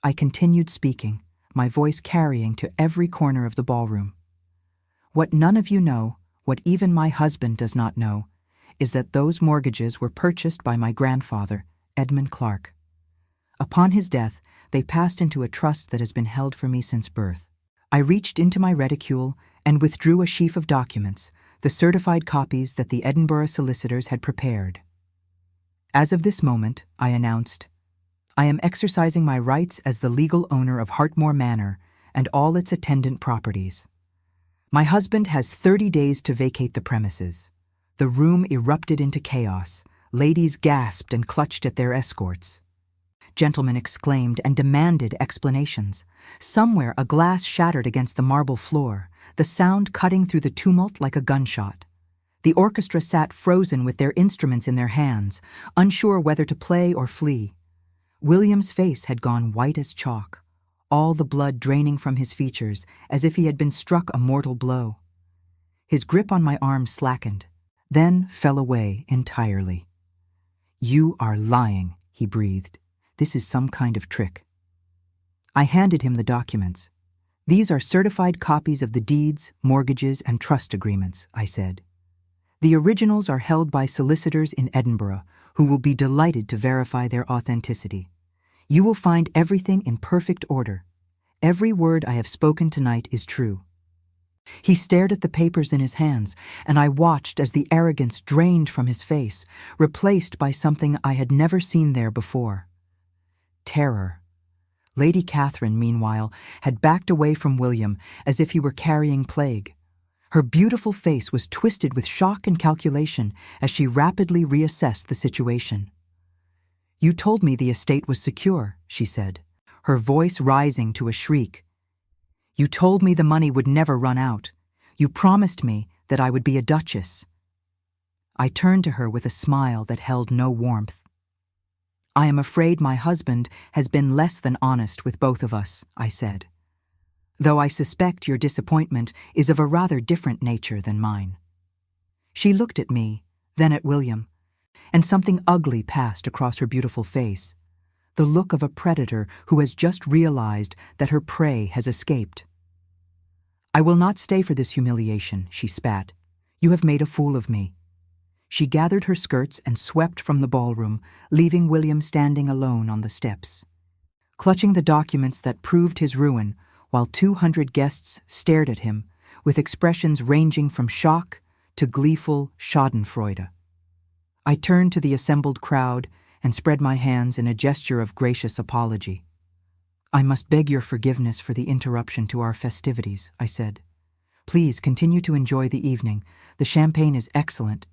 S1: I continued speaking, my voice carrying to every corner of the ballroom. "What none of you know, what even my husband does not know, is that those mortgages were purchased by my grandfather, Edmund Clark. Upon his death, they passed into a trust that has been held for me since birth. I reached into my reticule and withdrew a sheaf of documents, the certified copies that the Edinburgh solicitors had prepared. As of this moment, I announced, I am exercising my rights as the legal owner of Hartmore Manor and all its attendant properties. My husband has 30 days to vacate the premises. The room erupted into chaos. Ladies gasped and clutched at their escorts. Gentlemen exclaimed and demanded explanations. Somewhere a glass shattered against the marble floor, the sound cutting through the tumult like a gunshot. The orchestra sat frozen with their instruments in their hands, unsure whether to play or flee. William's face had gone white as chalk, all the blood draining from his features as if he had been struck a mortal blow. His grip on my arm slackened, then fell away entirely. "You are lying," he breathed. "This is some kind of trick." I handed him the documents. "These are certified copies of the deeds, mortgages, and trust agreements," I said. "The originals are held by solicitors in Edinburgh, who will be delighted to verify their authenticity. You will find everything in perfect order. Every word I have spoken tonight is true." He stared at the papers in his hands, and I watched as the arrogance drained from his face, replaced by something I had never seen there before. Terror. Lady Catherine, meanwhile, had backed away from William as if he were carrying plague. Her beautiful face was twisted with shock and calculation as she rapidly reassessed the situation. "You told me the estate was secure," she said, her voice rising to a shriek. "You told me the money would never run out. You promised me that I would be a duchess." I turned to her with a smile that held no warmth. "I am afraid my husband has been less than honest with both of us," I said, "though I suspect your disappointment is of a rather different nature than mine." She looked at me, then at William, and something ugly passed across her beautiful face, the look of a predator who has just realized that her prey has escaped. "I will not stay for this humiliation," she spat. "You have made a fool of me." She gathered her skirts and swept from the ballroom, leaving William standing alone on the steps. Clutching the documents that proved his ruin, while 200 guests stared at him, with expressions ranging from shock to gleeful schadenfreude. I turned to the assembled crowd and spread my hands in a gesture of gracious apology. "I must beg your forgiveness for the interruption to our festivities," I said. "Please continue to enjoy the evening. The champagne is excellent,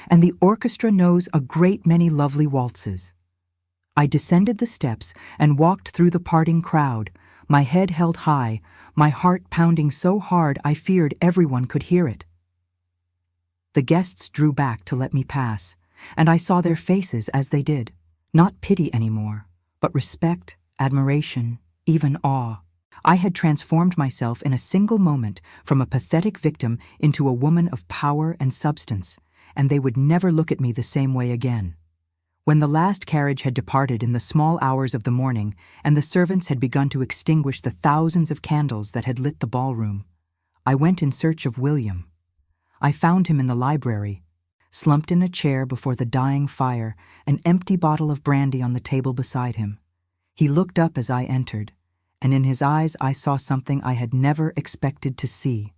S1: and the orchestra knows a great many lovely waltzes." I descended the steps and walked through the parting crowd, my head held high, my heart pounding so hard I feared everyone could hear it. The guests drew back to let me pass, and I saw their faces as they did. Not pity anymore, but respect, admiration, even awe. I had transformed myself in a single moment from a pathetic victim into a woman of power and substance, and they would never look at me the same way again. When the last carriage had departed in the small hours of the morning, and the servants had begun to extinguish the thousands of candles that had lit the ballroom, I went in search of William. I found him in the library, slumped in a chair before the dying fire, an empty bottle of brandy on the table beside him. He looked up as I entered, and in his eyes I saw something I had never expected to see: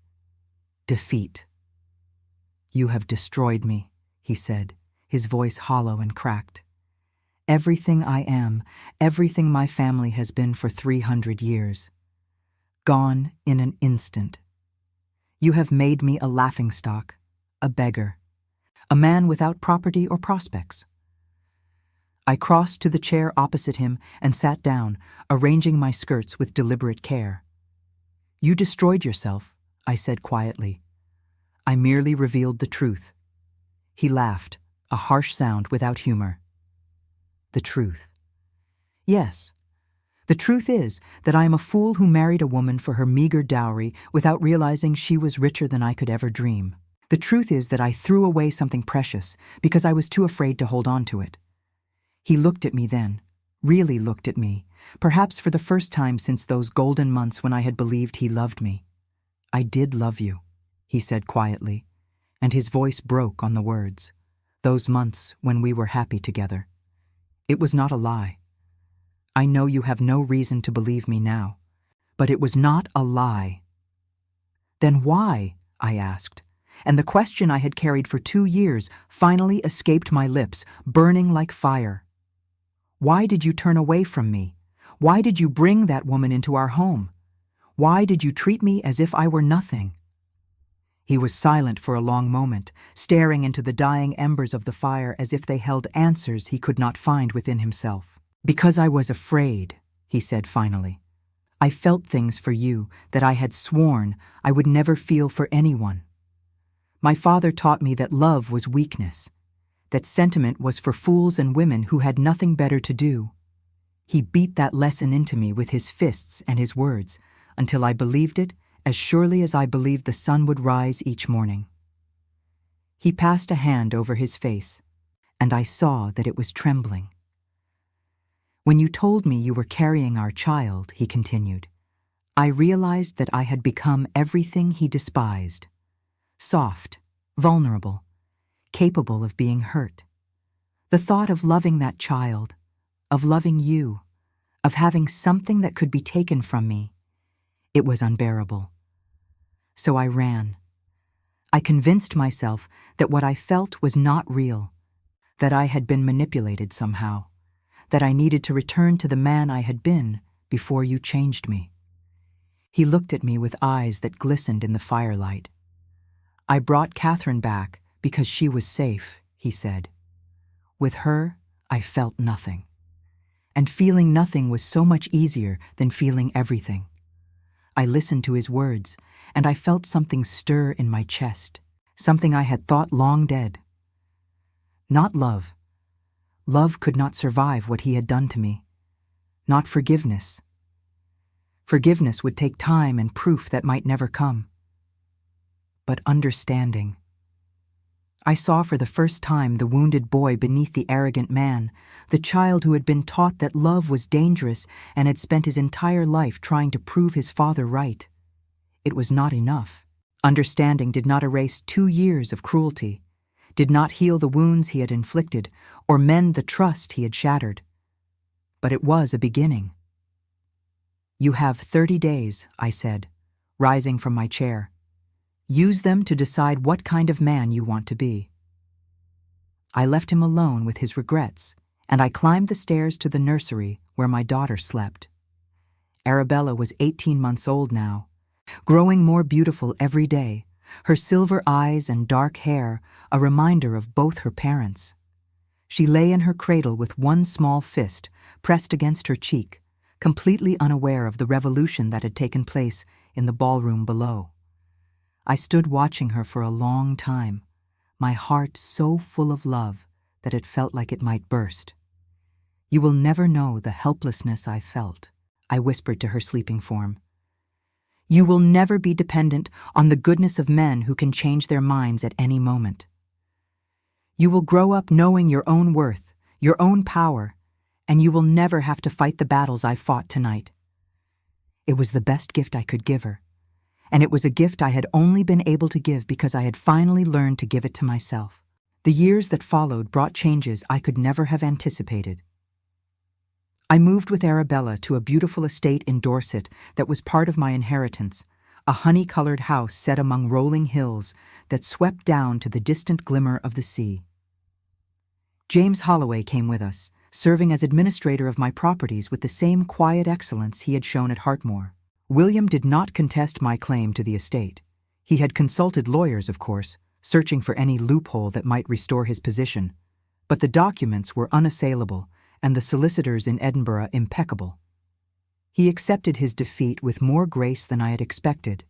S1: defeat. "You have destroyed me," he said, his voice hollow and cracked. "Everything I am, everything my family has been for 300 years. Gone in an instant. You have made me a laughingstock, a beggar, a man without property or prospects." I crossed to the chair opposite him and sat down, arranging my skirts with deliberate care. "You destroyed yourself," I said quietly. "I merely revealed the truth." He laughed, a harsh sound without humor. "The truth?" "Yes. The truth is that I am a fool who married a woman for her meager dowry without realizing she was richer than I could ever dream. The truth is that I threw away something precious because I was too afraid to hold on to it." He looked at me then, really looked at me, perhaps for the first time since those golden months when I had believed he loved me. "I did love you," he said quietly, and his voice broke on the words. those months when we were happy together. It was not a lie. I know you have no reason to believe me now, but it was not a lie. Then why? I asked, and the question I had carried for 2 years finally escaped my lips, burning like fire. Why did you turn away from me? Why did you bring that woman into our home? Why did you treat me as if I were nothing? He was silent for a long moment, staring into the dying embers of the fire as if they held answers he could not find within himself. Because I was afraid, he said finally. I felt things for you that I had sworn I would never feel for anyone. My father taught me that love was weakness, that sentiment was for fools and women who had nothing better to do. He beat that lesson into me with his fists and his words until I believed it as surely as I believed the sun would rise each morning. He passed a hand over his face, and I saw that it was trembling. When you told me you were carrying our child, he continued, I realized that I had become everything he despised. Soft, vulnerable, capable of being hurt. The thought of loving that child, of loving you, of having something that could be taken from me, it was unbearable. So I ran. I convinced myself that what I felt was not real, that I had been manipulated somehow, that I needed to return to the man I had been before you changed me. He looked at me with eyes that glistened in the firelight. I brought Catherine back because she was safe, he said. With her, I felt nothing. And feeling nothing was so much easier than feeling everything. I listened to his words, and I felt something stir in my chest, something I had thought long dead. Not love. Love could not survive what he had done to me. Not forgiveness. Forgiveness would take time and proof that might never come. But understanding. I saw for the first time the wounded boy beneath the arrogant man, the child who had been taught that love was dangerous and had spent his entire life trying to prove his father right. It was not enough. Understanding did not erase 2 years of cruelty, did not heal the wounds he had inflicted or mend the trust he had shattered. But it was a beginning. You have 30 days, I said, rising from my chair. Use them to decide what kind of man you want to be. I left him alone with his regrets, and I climbed the stairs to the nursery where my daughter slept. Arabella was 18 months old now, growing more beautiful every day, her silver eyes and dark hair a reminder of both her parents. She lay in her cradle with one small fist pressed against her cheek, completely unaware of the revolution that had taken place in the ballroom below. I stood watching her for a long time, my heart so full of love that it felt like it might burst. You will never know the helplessness I felt, I whispered to her sleeping form. You will never be dependent on the goodness of men who can change their minds at any moment. You will grow up knowing your own worth, your own power, and you will never have to fight the battles I fought tonight. It was the best gift I could give her, and it was a gift I had only been able to give because I had finally learned to give it to myself. The years that followed brought changes I could never have anticipated. I moved with Arabella to a beautiful estate in Dorset that was part of my inheritance, a honey-colored house set among rolling hills that swept down to the distant glimmer of the sea. James Holloway came with us, serving as administrator of my properties with the same quiet excellence he had shown at Hartmoor. William did not contest my claim to the estate. He had consulted lawyers, of course, searching for any loophole that might restore his position, but the documents were unassailable and the solicitors in Edinburgh impeccable. He accepted his defeat with more grace than I had expected,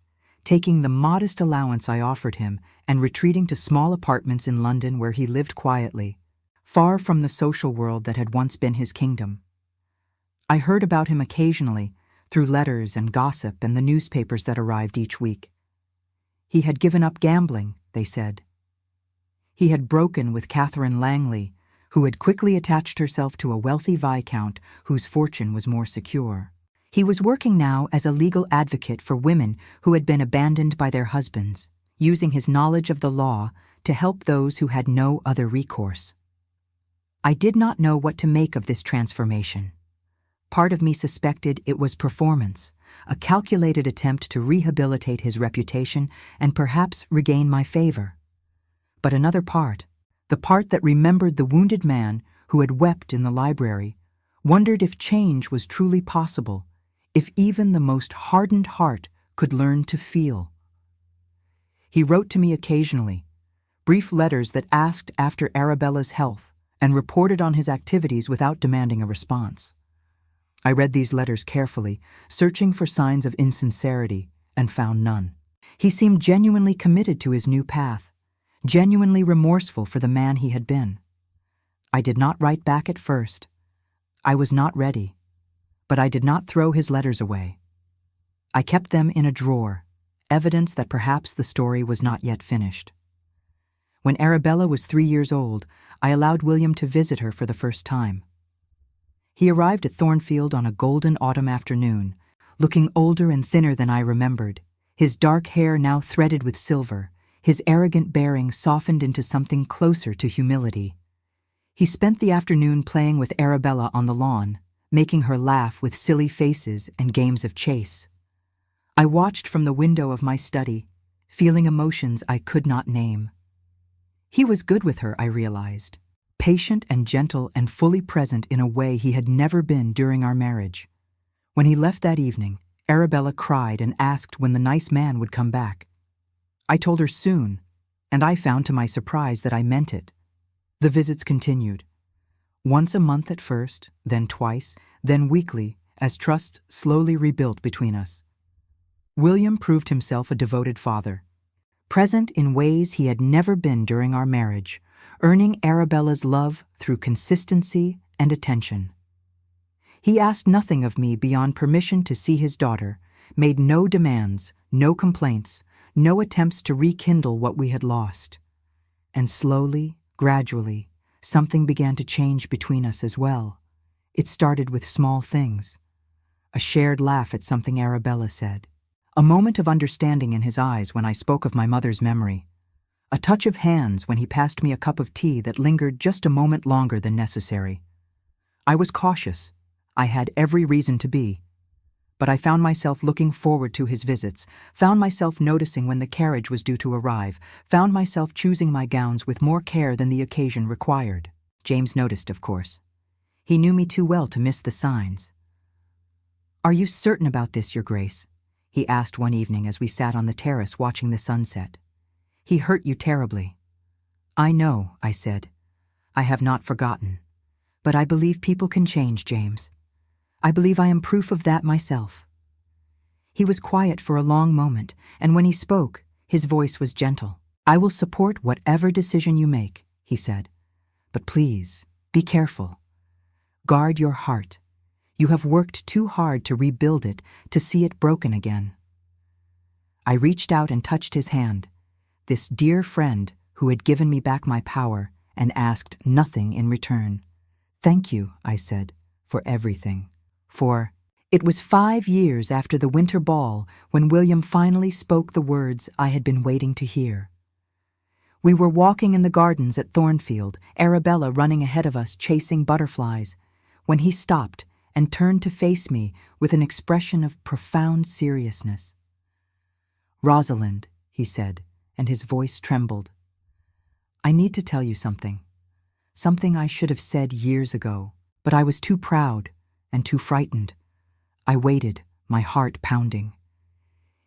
S1: taking the modest allowance I offered him and retreating to small apartments in London where he lived quietly, far from the social world that had once been his kingdom. I heard about him occasionally, through letters and gossip and the newspapers that arrived each week. He had given up gambling, they said. He had broken with Catherine Langley, who had quickly attached herself to a wealthy viscount whose fortune was more secure. He was working now as a legal advocate for women who had been abandoned by their husbands, using his knowledge of the law to help those who had no other recourse. I did not know what to make of this transformation. Part of me suspected it was performance, a calculated attempt to rehabilitate his reputation and perhaps regain my favor. But another part, the part that remembered the wounded man who had wept in the library, wondered if change was truly possible, if even the most hardened heart could learn to feel. He wrote to me occasionally, brief letters that asked after Arabella's health and reported on his activities without demanding a response. I read these letters carefully, searching for signs of insincerity, and found none. He seemed genuinely committed to his new path, genuinely remorseful for the man he had been. I did not write back at first. I was not ready, but I did not throw his letters away. I kept them in a drawer, evidence that perhaps the story was not yet finished. When Arabella was 3 years old, I allowed William to visit her for the first time. He arrived at Thornfield on a golden autumn afternoon, looking older and thinner than I remembered, his dark hair now threaded with silver, his arrogant bearing softened into something closer to humility. He spent the afternoon playing with Arabella on the lawn, making her laugh with silly faces and games of chase. I watched from the window of my study, feeling emotions I could not name. He was good with her, I realized, patient and gentle and fully present in a way he had never been during our marriage. When he left that evening, Arabella cried and asked when the nice man would come back. I told her soon, and I found to my surprise that I meant it. The visits continued. Once a month at first, then twice, then weekly, as trust slowly rebuilt between us. William proved himself a devoted father, present in ways he had never been during our marriage, earning Arabella's love through consistency and attention. He asked nothing of me beyond permission to see his daughter, made no demands, no complaints, no attempts to rekindle what we had lost. And slowly, gradually, something began to change between us as well. It started with small things. A shared laugh at something Arabella said. A moment of understanding in his eyes when I spoke of my mother's memory. A touch of hands when he passed me a cup of tea that lingered just a moment longer than necessary. I was cautious. I had every reason to be. But I found myself looking forward to his visits, found myself noticing when the carriage was due to arrive, found myself choosing my gowns with more care than the occasion required. James noticed, of course. He knew me too well to miss the signs. "Are you certain about this, Your Grace?" he asked one evening as we sat on the terrace watching the sunset. "He hurt you terribly." "I know," I said. "I have not forgotten. But I believe people can change, James. I believe I am proof of that myself." He was quiet for a long moment, and when he spoke, his voice was gentle. "I will support whatever decision you make," he said. "But please, be careful. Guard your heart. You have worked too hard to rebuild it, to see it broken again." I reached out and touched his hand, this dear friend who had given me back my power and asked nothing in return. "Thank you," I said, "for everything." It was 5 years after the winter ball when William finally spoke the words I had been waiting to hear. We were walking in the gardens at Thornfield, Arabella running ahead of us chasing butterflies, when he stopped and turned to face me with an expression of profound seriousness. "Rosalind," he said, and his voice trembled. "I need to tell you something. Something I should have said years ago, but I was too proud and too frightened. I waited, my heart pounding."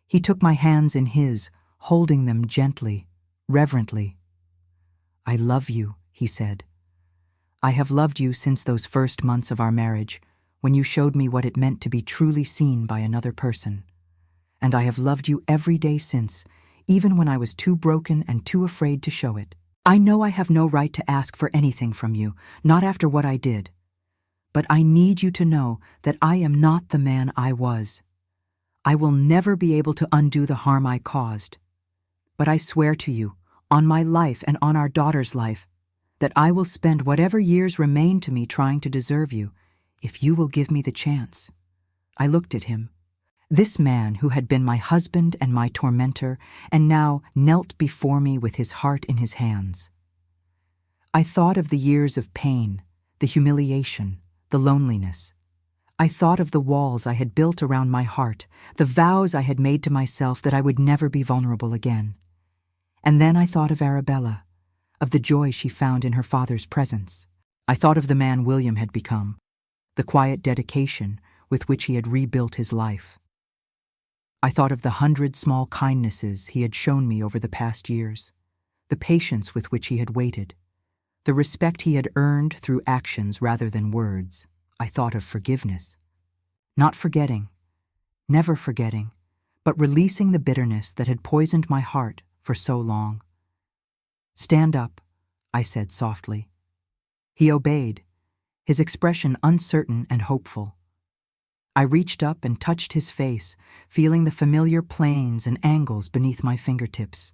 S1: He took my hands in his, holding them gently, reverently. "I love you," he said. "I have loved you since those first months of our marriage, when you showed me what it meant to be truly seen by another person. And I have loved you every day since, even when I was too broken and too afraid to show it. I know I have no right to ask for anything from you, not after what I did. But I need you to know that I am not the man I was. I will never be able to undo the harm I caused. But I swear to you, on my life and on our daughter's life, that I will spend whatever years remain to me trying to deserve you, if you will give me the chance." I looked at him. This man who had been my husband and my tormentor, and now knelt before me with his heart in his hands. I thought of the years of pain, the humiliation, the loneliness. I thought of the walls I had built around my heart, the vows I had made to myself that I would never be vulnerable again. And then I thought of Arabella, of the joy she found in her father's presence. I thought of the man William had become, the quiet dedication with which he had rebuilt his life. I thought of the 100 small kindnesses he had shown me over the past years, the patience with which he had waited, the respect he had earned through actions rather than words. I thought of forgiveness. Not forgetting, never forgetting, but releasing the bitterness that had poisoned my heart for so long. "Stand up," I said softly. He obeyed, his expression uncertain and hopeful. I reached up and touched his face, feeling the familiar planes and angles beneath my fingertips.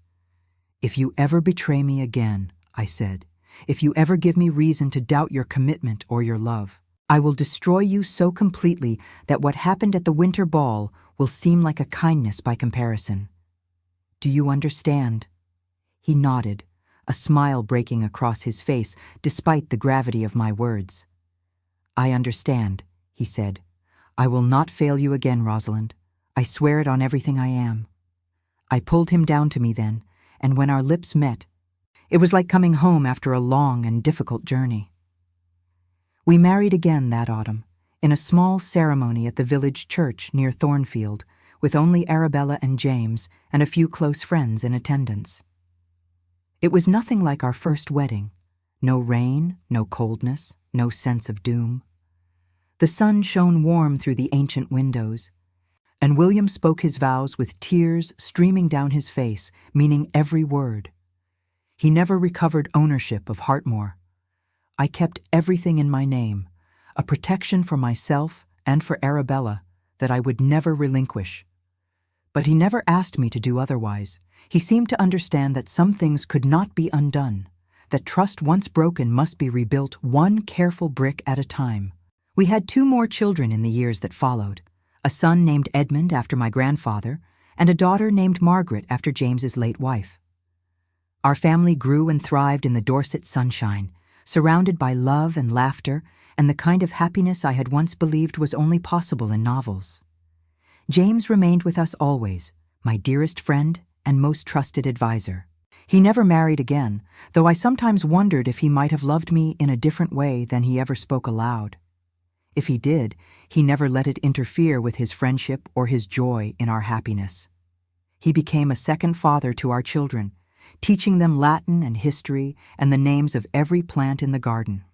S1: "If you ever betray me again," I said, "if you ever give me reason to doubt your commitment or your love, I will destroy you so completely that what happened at the winter ball will seem like a kindness by comparison. Do you understand?" He nodded, a smile breaking across his face despite the gravity of my words. "I understand," he said. "I will not fail you again, Rosalind. I swear it on everything I am." I pulled him down to me then, and when our lips met, it was like coming home after a long and difficult journey. We married again that autumn, in a small ceremony at the village church near Thornfield, with only Arabella and James and a few close friends in attendance. It was nothing like our first wedding. No rain, no coldness, no sense of doom. The sun shone warm through the ancient windows, and William spoke his vows with tears streaming down his face, meaning every word. He never recovered ownership of Hartmore. I kept everything in my name, a protection for myself and for Arabella that I would never relinquish. But he never asked me to do otherwise. He seemed to understand that some things could not be undone, that trust once broken must be rebuilt one careful brick at a time. We had 2 more children in the years that followed, a son named Edmund after my grandfather, and a daughter named Margaret after James's late wife. Our family grew and thrived in the Dorset sunshine, surrounded by love and laughter and the kind of happiness I had once believed was only possible in novels. James remained with us always, my dearest friend and most trusted advisor. He never married again, though I sometimes wondered if he might have loved me in a different way than he ever spoke aloud. If he did, he never let it interfere with his friendship or his joy in our happiness. He became a second father to our children, teaching them Latin and history and the names of every plant in the garden.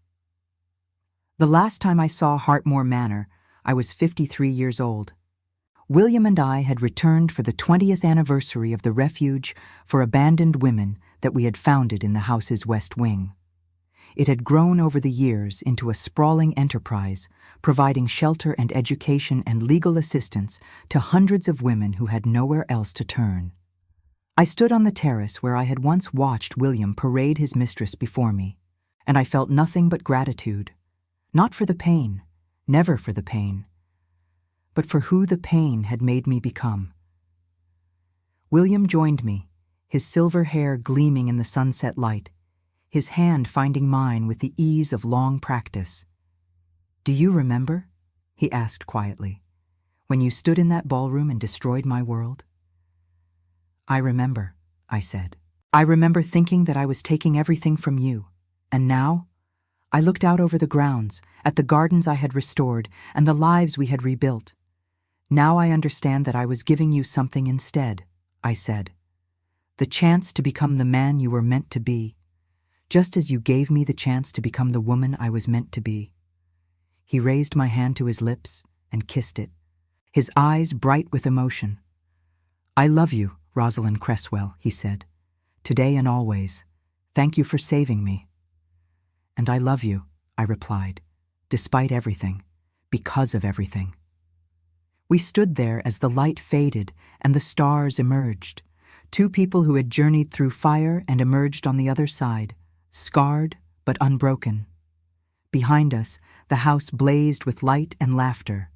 S1: The last time I saw Hartmore Manor, I was 53 years old. William and I had returned for the 20th anniversary of the refuge for abandoned women that we had founded in the house's west wing. It had grown over the years into a sprawling enterprise, providing shelter and education and legal assistance to hundreds of women who had nowhere else to turn. I stood on the terrace where I had once watched William parade his mistress before me, and I felt nothing but gratitude, not for the pain, never for the pain, but for who the pain had made me become. William joined me, his silver hair gleaming in the sunset light, his hand finding mine with the ease of long practice. "Do you remember?" he asked quietly, "when you stood in that ballroom and destroyed my world?" "I remember," I said. "I remember thinking that I was taking everything from you, and now?" I looked out over the grounds, at the gardens I had restored, and the lives we had rebuilt. "Now I understand that I was giving you something instead," I said. "The chance to become the man you were meant to be, just as you gave me the chance to become the woman I was meant to be." He raised my hand to his lips and kissed it, his eyes bright with emotion. "I love you, Rosalind Cresswell," he said, "today and always. Thank you for saving me." "And I love you," I replied, "despite everything, because of everything." We stood there as the light faded and the stars emerged, 2 people who had journeyed through fire and emerged on the other side, scarred but unbroken. Behind us, the house blazed with light and laughter,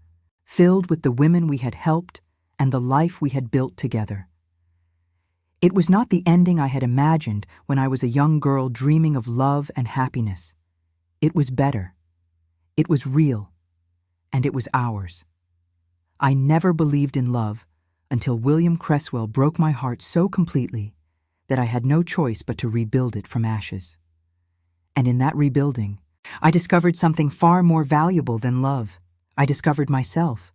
S1: filled with the women we had helped and the life we had built together. It was not the ending I had imagined when I was a young girl dreaming of love and happiness. It was better. It was real. And it was ours. I never believed in love until William Cresswell broke my heart so completely that I had no choice but to rebuild it from ashes. And in that rebuilding, I discovered something far more valuable than love. I discovered myself.